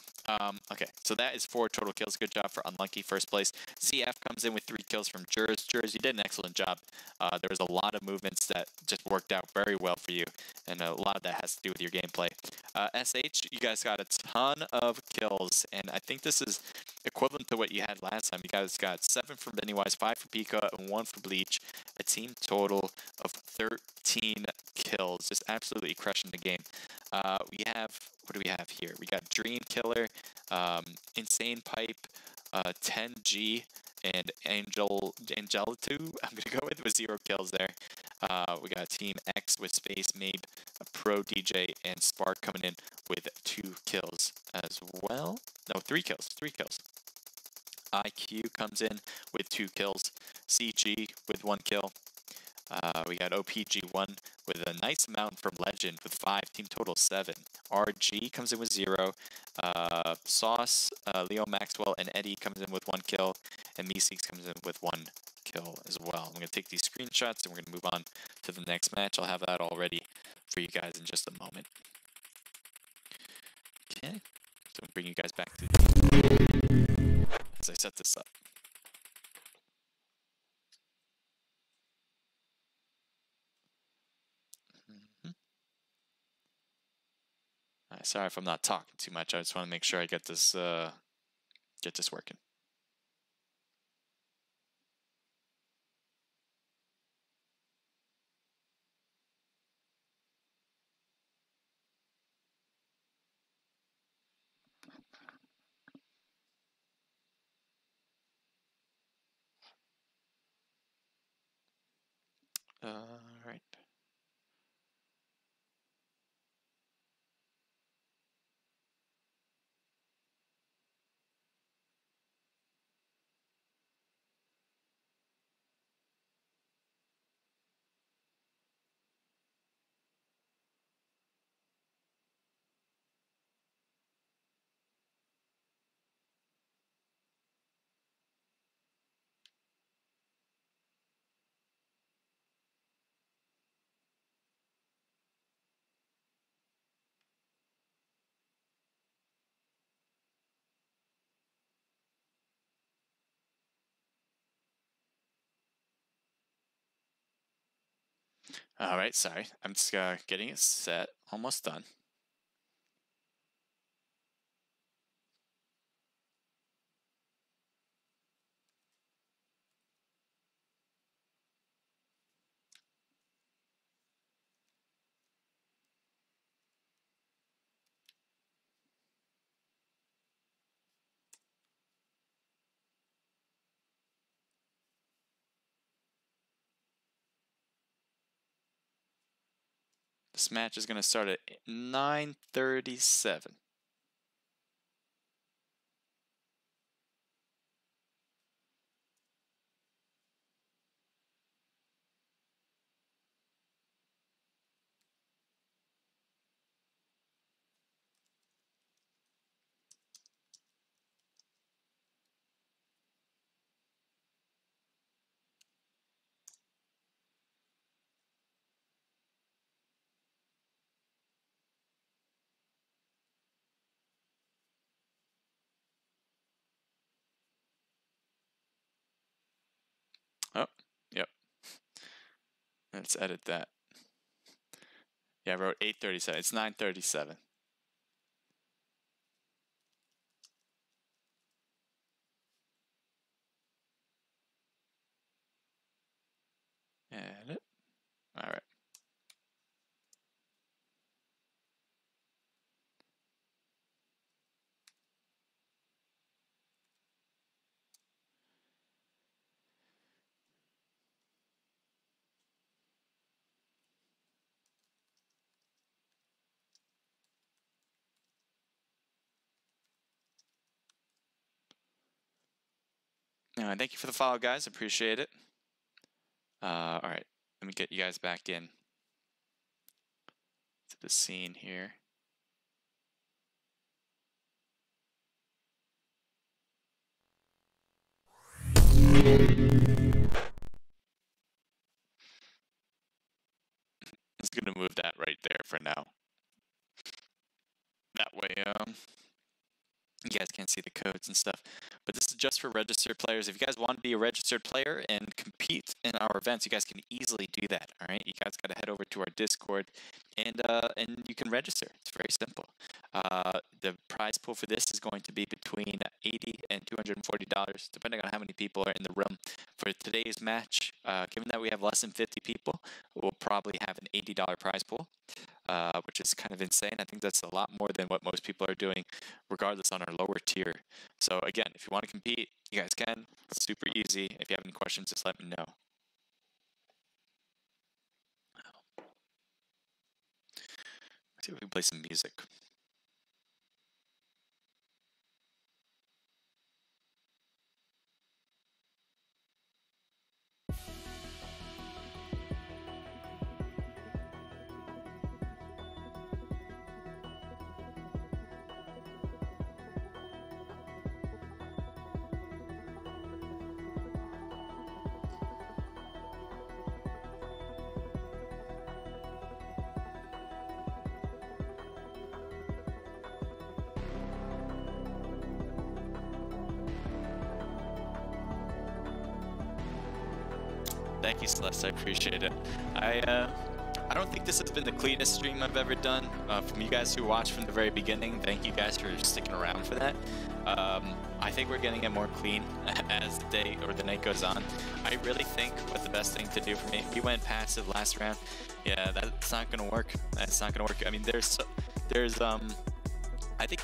Okay, so that is 4 total kills. Good job for Unlucky, first place. ZF comes in with 3 kills from Jers. Jers, you did an excellent job. There was a lot of movements that just worked out very well for you, and a lot of that has to do with your gameplay. SH, you guys got a ton of kills, and I think this is equivalent to what you had last time. You guys got 7 for Pennywise, 5 for Pika, and 1 for Bleach. A team total of 13 kills. Just absolutely crushing the game. We have, what do we have here? We got Dream Killer, Insane Pipe, 10G, and Angelitu, I'm going to go with 0 kills there. We got Team X with Space Mabe, a Pro DJ, and Spark coming in with 2 kills as well. No, 3 kills. 3 kills. IQ comes in with 2 kills. CG with 1 kill. We got OPG1 with a nice amount from Legend with 5, team total 7. RG comes in with 0. Sauce, Leo Maxwell, and Eddie comes in with 1 kill. And Meeseeks comes in with 1 kill as well. I'm going to take these screenshots and we're going to move on to the next match. I'll have that all ready for you guys in just a moment. Okay, so I'll bring you guys back to the as I set this up. Sorry if I'm not talking too much. I just want to make sure I get this working. All right. All right, sorry. I'm just getting it set. Almost done. This match is going to start at 9:37. Oh, yep. Let's edit that. Yeah, I wrote 8:37. It's 9:37. Edit. All right. Thank you for the follow, guys. Appreciate it. All right. Let me get you guys back in to the scene here. Just gonna move that right there for now. That way, you guys can't see the codes and stuff. But this is just for registered players. If you guys want to be a registered player and compete in our events, you guys can easily do that. All right, you guys got to head over to our Discord and you can register. It's very simple. The prize pool for this is going to be between $80 and $240, depending on how many people are in the room. For today's match, given that we have less than 50 people, we'll probably have an $80 prize pool, which is kind of insane. I think that's a lot more than what most people are doing, regardless on our lower tier. So again, if you want to compete, you guys can. It's super easy. If you have any questions, just let me know. Let's see if we can play some music. Thank you, Celeste. I appreciate it. I don't think this has been the cleanest stream I've ever done. From you guys who watched from the very beginning, thank you guys for sticking around for that. I think we're getting it more clean as the day or the night goes on. I really think what the best thing to do for me, we went passive last round. Yeah, that's not gonna work. That's not gonna work. I mean, there's I think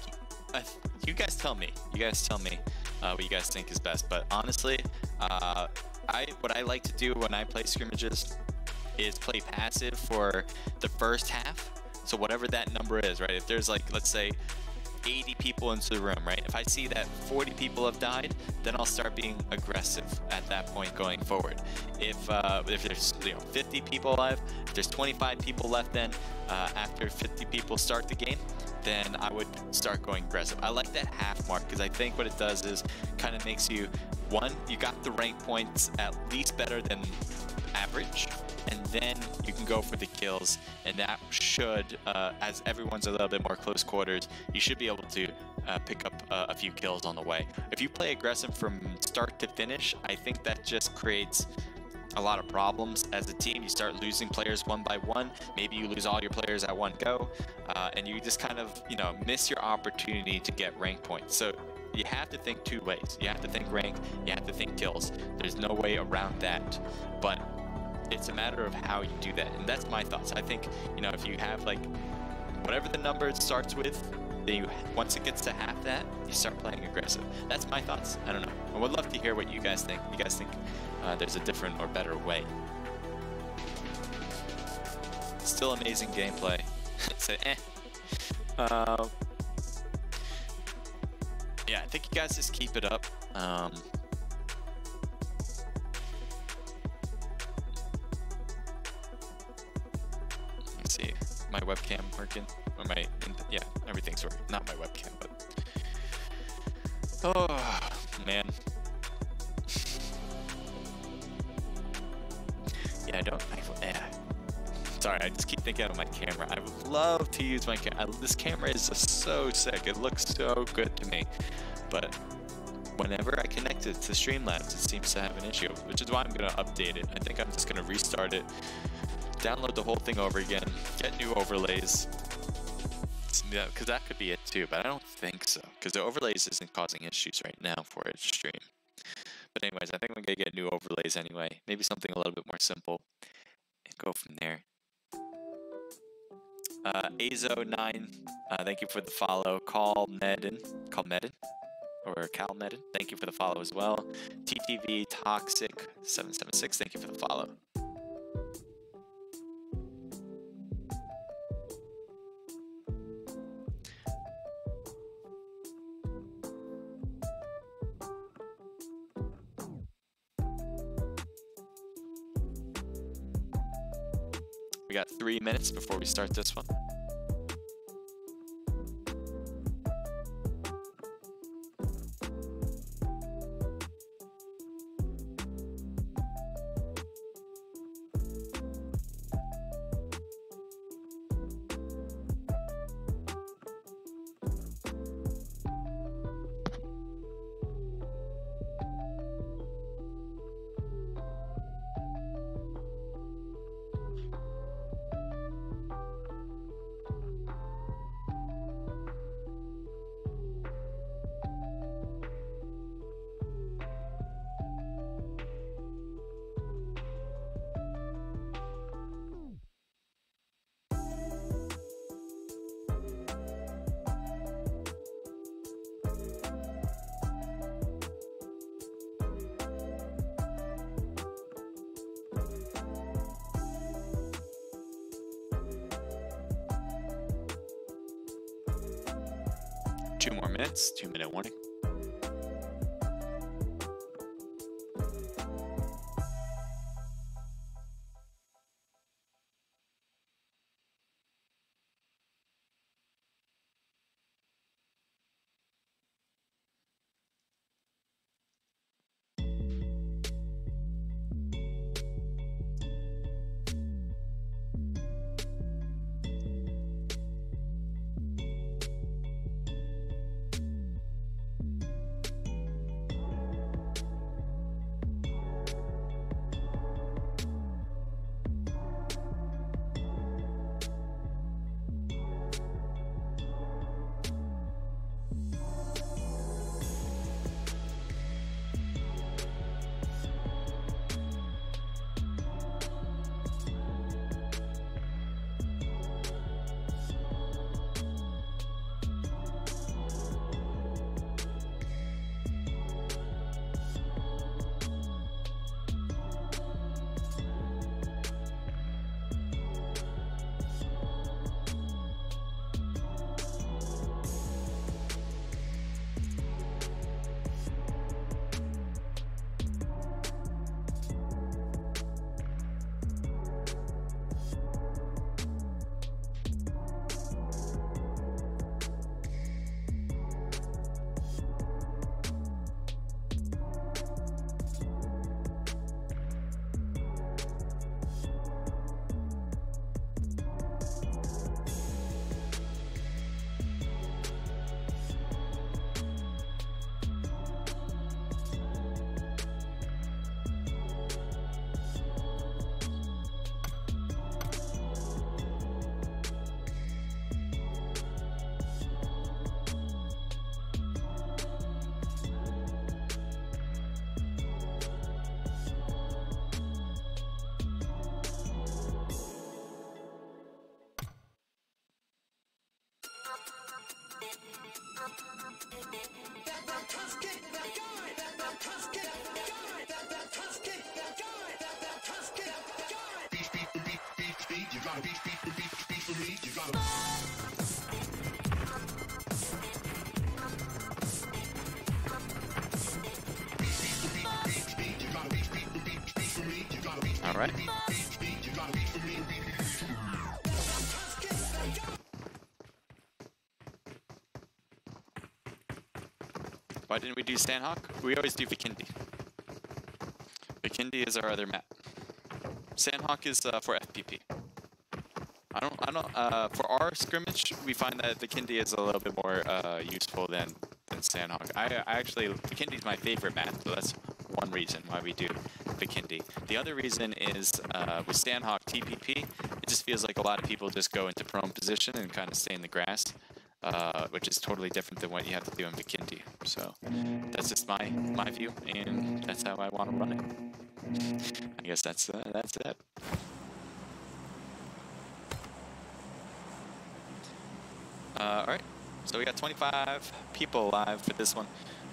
you guys tell me. You guys tell me what you guys think is best. But honestly, what I like to do when I play scrimmages is play passive for the first half. So whatever that number is, right? If there's like, let's say 80 people into the room, right? If I see that 40 people have died, then I'll start being aggressive at that point going forward. If there's 50 people alive, if there's 25 people left, then after 50 people start the game, then I would start going aggressive. I like that half mark because I think what it does is kind of makes you, one, you got the rank points at least better than average, and then you can go for the kills, and that should, as everyone's a little bit more close quarters, you should be able to pick up a few kills on the way. If you play aggressive from start to finish, I think that just creates a lot of problems as a team. You start losing players one by one. Maybe you lose all your players at one go, and you just kind of, miss your opportunity to get rank points. So you have to think two ways. You have to think rank, you have to think kills. There's no way around that, but it's a matter of how you do that. And that's my thoughts. I think, if you have like whatever the number it starts with, then once it gets to half that, you start playing aggressive. That's my thoughts. I don't know. I would love to hear what you guys think. You guys think there's a different or better way? Still amazing gameplay. So, yeah, I think you guys just keep it up. Let's see, my webcam working? Or yeah, everything's working. Not my webcam, but oh man. Yeah, sorry, I just keep thinking of my camera. I would love to use my camera. This camera is just so sick. It looks so good to me. But whenever I connect it to Streamlabs, it seems to have an issue, which is why I'm going to update it. I think I'm just going to restart it, download the whole thing over again, get new overlays. Yeah, because that could be it too, but I don't think so, because the overlays isn't causing issues right now for it to stream. But anyways, I think I'm going to get new overlays anyway. Maybe something a little bit more simple and go from there. Azo9, thank you for the follow. Cal Medin, thank you for the follow as well. TTV Toxic 776, thank you for the follow. We got 3 minutes before we start this one. Two more minutes, 2-minute warning. Beat, All right. Why didn't we do Sandhawk? We always do Vikindi. Vikindi is our other map. Sandhawk is for FPP. For our scrimmage, we find that Vikindi is a little bit more useful than Sandhawk. Vikindi is my favorite map, so that's one reason why we do Vikindi. The other reason is with Sandhawk TPP, it just feels like a lot of people just go into prone position and kind of stay in the grass, which is totally different than what you have to do in Vikindi. So that's just my view, and that's how I want to run it. I guess that's it. Alright, so we got 25 people live for this one.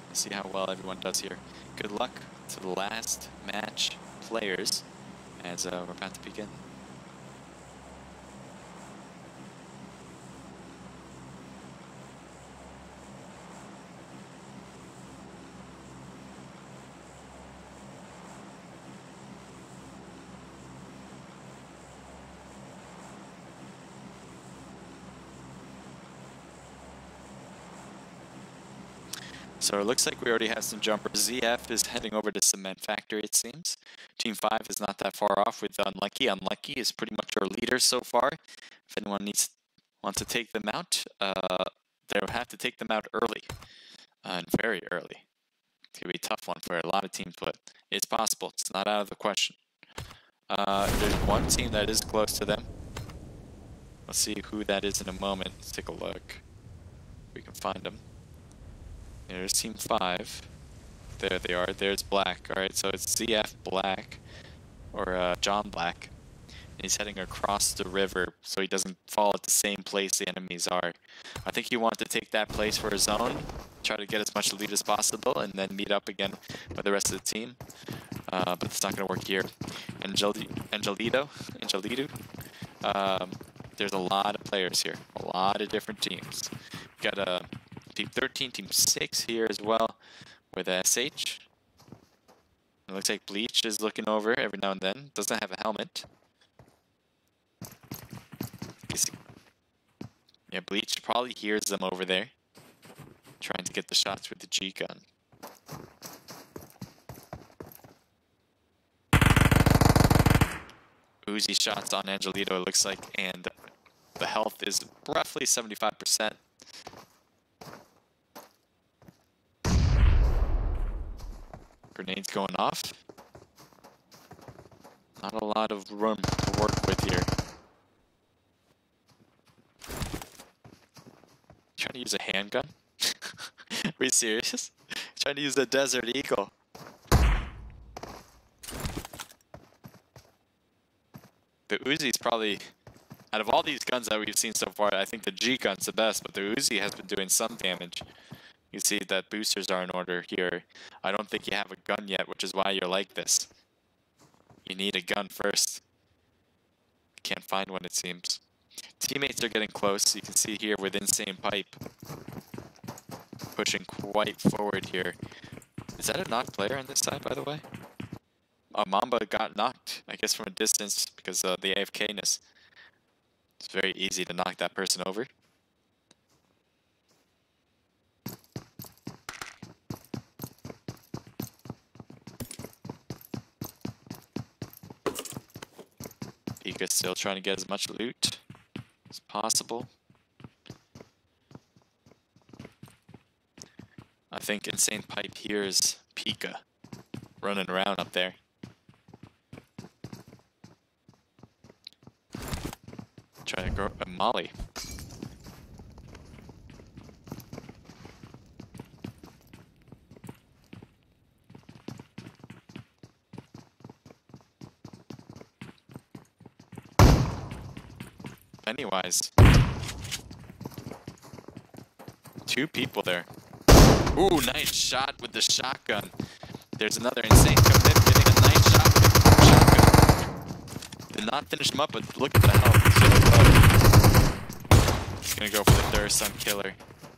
Let's see how well everyone does here. Good luck to the last match players as we're about to begin. So it looks like we already have some jumpers. ZF is heading over to Cement Factory, it seems. Team 5 is not that far off with Unlucky. Unlucky is pretty much our leader so far. If anyone wants to take them out, they'll have to take them out early. And very early. It's going to be a tough one for a lot of teams, but it's possible. It's not out of the question. There's one team that is close to them. Let's see who that is in a moment. Let's take a look. We can find them. There's Team 5. There they are. There's Black. Alright, so it's ZF Black, or John Black. And he's heading across the river so he doesn't fall at the same place the enemies are. I think he wanted to take that place for his own, try to get as much lead as possible, and then meet up again with the rest of the team. But it's not going to work here. Angelito. There's a lot of players here. A lot of different teams. We got Team 13, Team 6 here as well with SH. It looks like Bleach is looking over every now and then. Doesn't have a helmet. Yeah, Bleach probably hears them over there. Trying to get the shots with the G-gun. Uzi shots on Angelito, it looks like, and the health is roughly 75%. Grenades going off. Not a lot of room to work with here. Trying to use a handgun? Are we serious? Trying to use the Desert Eagle. The Uzi's probably, out of all these guns that we've seen so far, I think the G gun's the best, but the Uzi has been doing some damage. You see that boosters are in order here. I don't think you have a gun yet, which is why you're like this. You need a gun first. Can't find one, it seems. Teammates are getting close. You can see here with Insane Pipe pushing quite forward here. Is that a knocked player on this side, by the way? Oh, Mamba got knocked, I guess from a distance because of the AFK-ness. It's very easy to knock that person over. Pika's still trying to get as much loot as possible. I think Insane Pipe hears Pika running around up there. Trying to grow a Molly. Pennywise. 2 people there. Ooh, nice shot with the shotgun. There's another Insane coming in, getting a nice shot with the shotgun. Did not finish him up, but look at the health. So low. go for the third sun killer.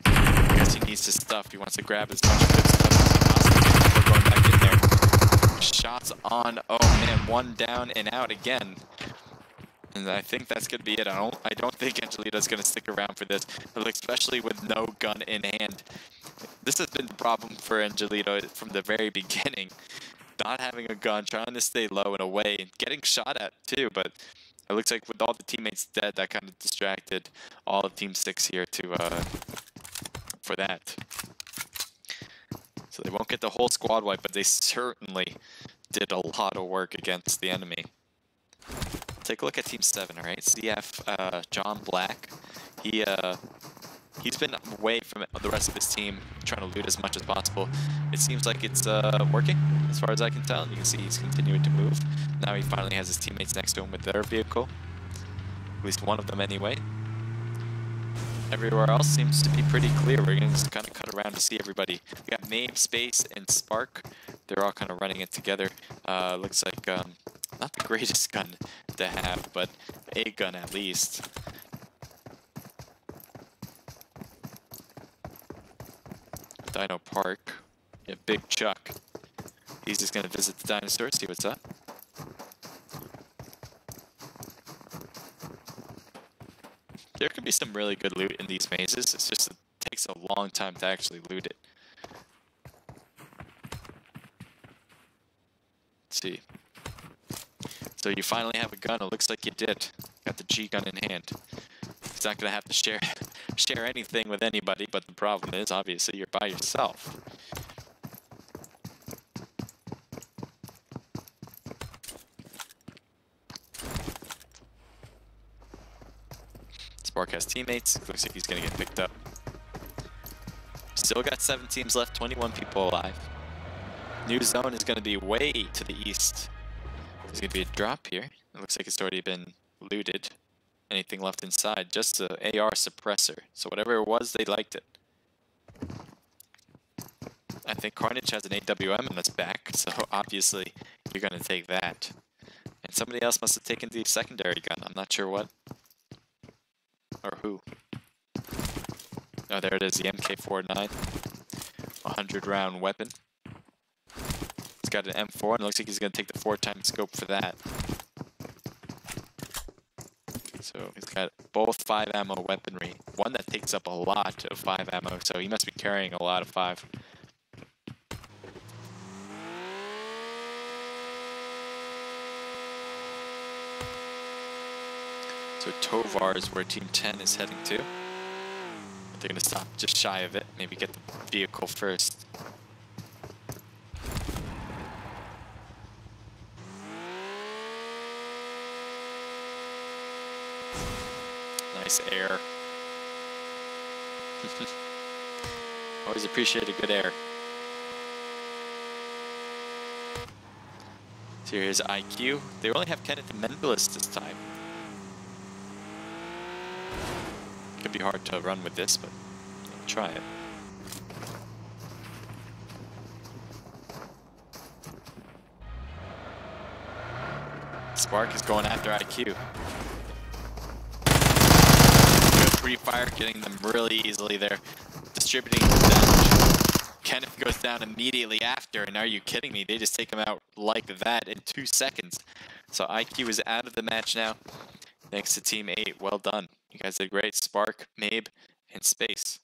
I guess he needs his stuff. He wants to grab as much good stuff as he possibly can before going back in there. Shots on. Oh man, one down and out again. And I think that's gonna be it. I don't think Angelito's gonna stick around for this, especially with no gun in hand. This has been the problem for Angelito from the very beginning. Not having a gun, trying to stay low and away, and getting shot at too, but it looks like with all the teammates dead, that kind of distracted all of Team 6 here for that. So they won't get the whole squad wipe, but they certainly did a lot of work against the enemy. Take a look at Team 7, all right? CF, John Black, he's been away from the rest of his team, trying to loot as much as possible. It seems like it's working, as far as I can tell. You can see he's continuing to move. Now he finally has his teammates next to him with their vehicle. At least one of them anyway. Everywhere else seems to be pretty clear. We're going to just kind of cut around to see everybody. We got Mabe, Space, and Spark. They're all kind of running it together. Looks like not the greatest gun to have, but a gun at least. Dino Park. Yeah, Big Chuck. He's just going to visit the dinosaur, see what's up. There could be some really good loot in these mazes. It's just it takes a long time to actually loot it. Let's see. So you finally have a gun. It looks like you did. Got the G gun in hand. He's not gonna have to share anything with anybody, but the problem is obviously you're by yourself. Spark has teammates. Looks like he's gonna get picked up. Still got 7 teams left, 21 people alive. New zone is gonna be way to the east. There's gonna be a drop here. It looks like it's already been looted. Anything left inside? Just an AR suppressor. So whatever it was, they liked it. I think Carnage has an AWM in its back, so obviously you're gonna take that. And somebody else must have taken the secondary gun. I'm not sure what. Or who. Oh, there it is, the MK49. 100-round weapon. He's got an M4, and it looks like he's going to take the 4x scope for that. So he's got both 5 ammo weaponry. One that takes up a lot of 5 ammo, so he must be carrying a lot of 5. So Tovar is where Team 10 is heading to. They're going to stop just shy of it, maybe get the vehicle first. Nice air. Always appreciate a good air. So here's IQ. They only have Kenneth and Mendelis this time. Could be hard to run with this, but I'll try it. Spark is going after IQ. Good free fire, getting them really easily there. Distributing damage. Kenneth goes down immediately after, and are you kidding me? They just take him out like that in 2 seconds. So IQ is out of the match now. Thanks to Team 8. Well done. You guys did great. Spark, Mabe, and Space.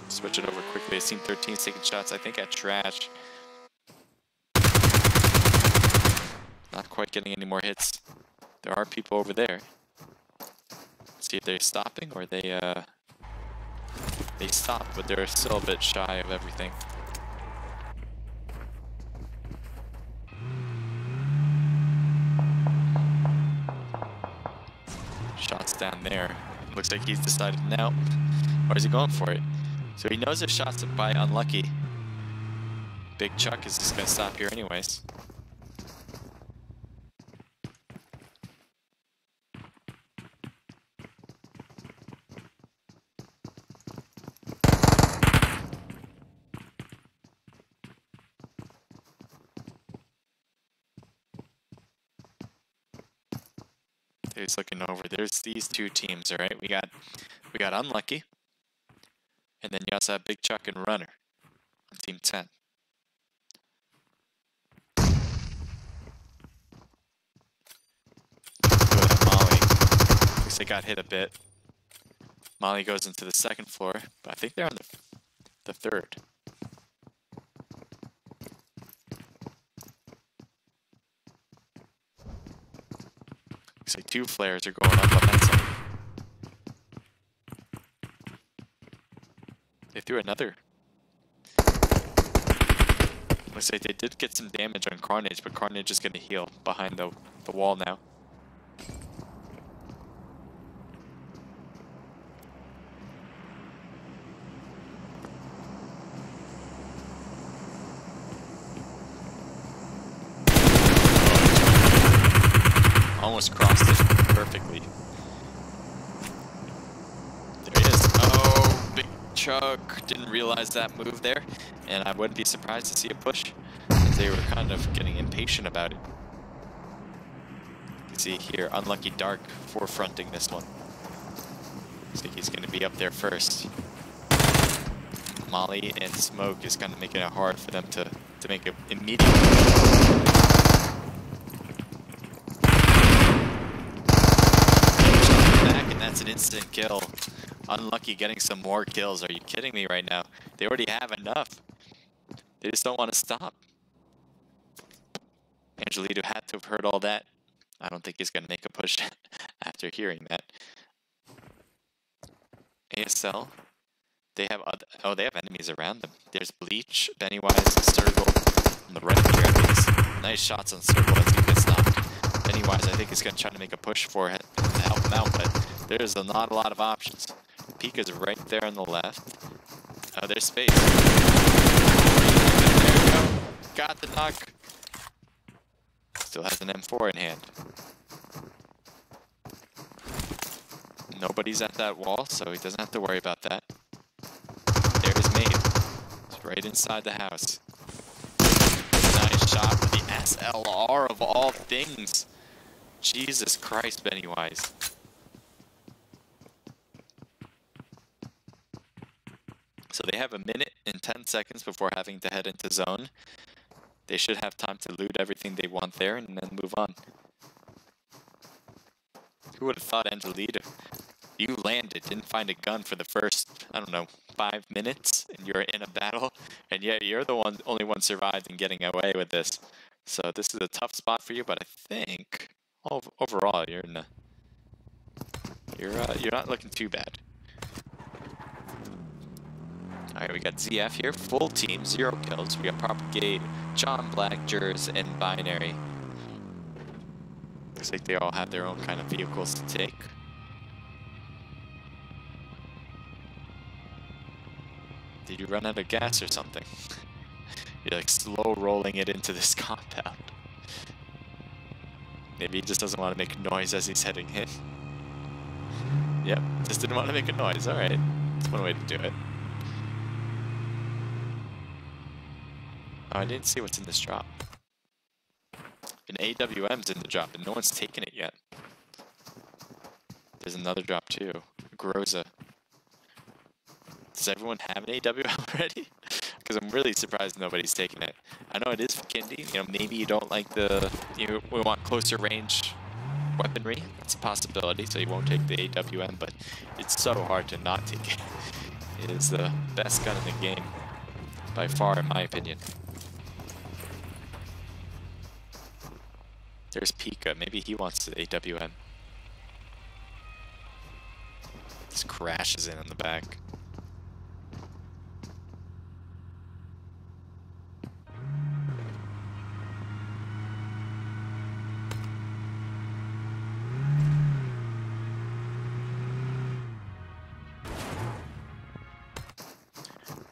Switch it over quickly. Team 13 is taking shots, I think, at Trash. Not quite getting any more hits. There are people over there. Let's see if they're stopping or they stopped, but they're still a bit shy of everything. Shots down there. Looks like he's decided now. Or is he going for it? So he knows there's shots by Unlucky. Big Chuck is just going to stop here anyways. He's looking over. There's these two teams, all right? We got Unlucky, and then you also have Big Chuck and Runner on Team 10. Go to Molly. Looks like they got hit a bit. Molly goes into the second floor, but I think they're on the third. Looks like two flares are going up on that side. They threw another. Looks like they did get some damage on Carnage, but Carnage is going to heal behind the wall now. Almost crossed it perfectly. There he is. Oh, Big Chuck didn't realize that move there, and I wouldn't be surprised to see a push. They were kind of getting impatient about it. You can see here, Unlucky Dark forefronting this one. Looks like he's going to be up there first. Molly and Smoke is kind of making it hard for them to make it immediate. That's an instant kill. Unlucky getting some more kills. Are you kidding me right now? They already have enough. They just don't want to stop. Angelito had to have heard all that. I don't think he's going to make a push after hearing that. ASL. They have they have enemies around them. There's Bleach, Pennywise, Circle on the right here at least. Nice shots on Circle as he gets knocked. Pennywise, I think, is going to try to make a push for it to help him out, but there's not a lot of options. Pika's right there on the left. Oh, there's space. There we go. Got the knock. Still has an M4 in hand. Nobody's at that wall, so he doesn't have to worry about that. There's Maeve. It's right inside the house. Nice shot with the SLR of all things. Jesus Christ, Pennywise. So they have a minute and 10 seconds before having to head into zone. They should have time to loot everything they want there and then move on. Who would have thought, Angelito? You landed, didn't find a gun for the first, I don't know, 5 minutes, and you're in a battle, and yet you're the only one survived and getting away with this. So this is a tough spot for you, but I think overall you're not looking too bad. Alright, we got ZF here, full team, 0 kills. We got Propagate, John Black, Jers, and Binary. Looks like they all have their own kind of vehicles to take. Did you run out of gas or something? You're like slow rolling it into this compound. Maybe he just doesn't want to make noise as he's heading in. Yep, just didn't want to make a noise. Alright, that's one way to do it. Oh, I didn't see what's in this drop. An AWM's in the drop, and no one's taken it yet. There's another drop too. Groza. Does everyone have an AWM already? Because I'm really surprised nobody's taken it. I know it is for Kindy. You know, maybe you don't like we want closer range weaponry. It's a possibility, so you won't take the AWM, but it's so hard to not take it. It is the best gun in the game, by far, in my opinion. There's Pika. Maybe he wants the AWM. Just crashes in the back.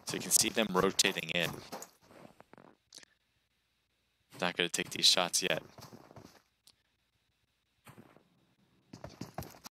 So you can see them rotating in. Not going to take these shots yet.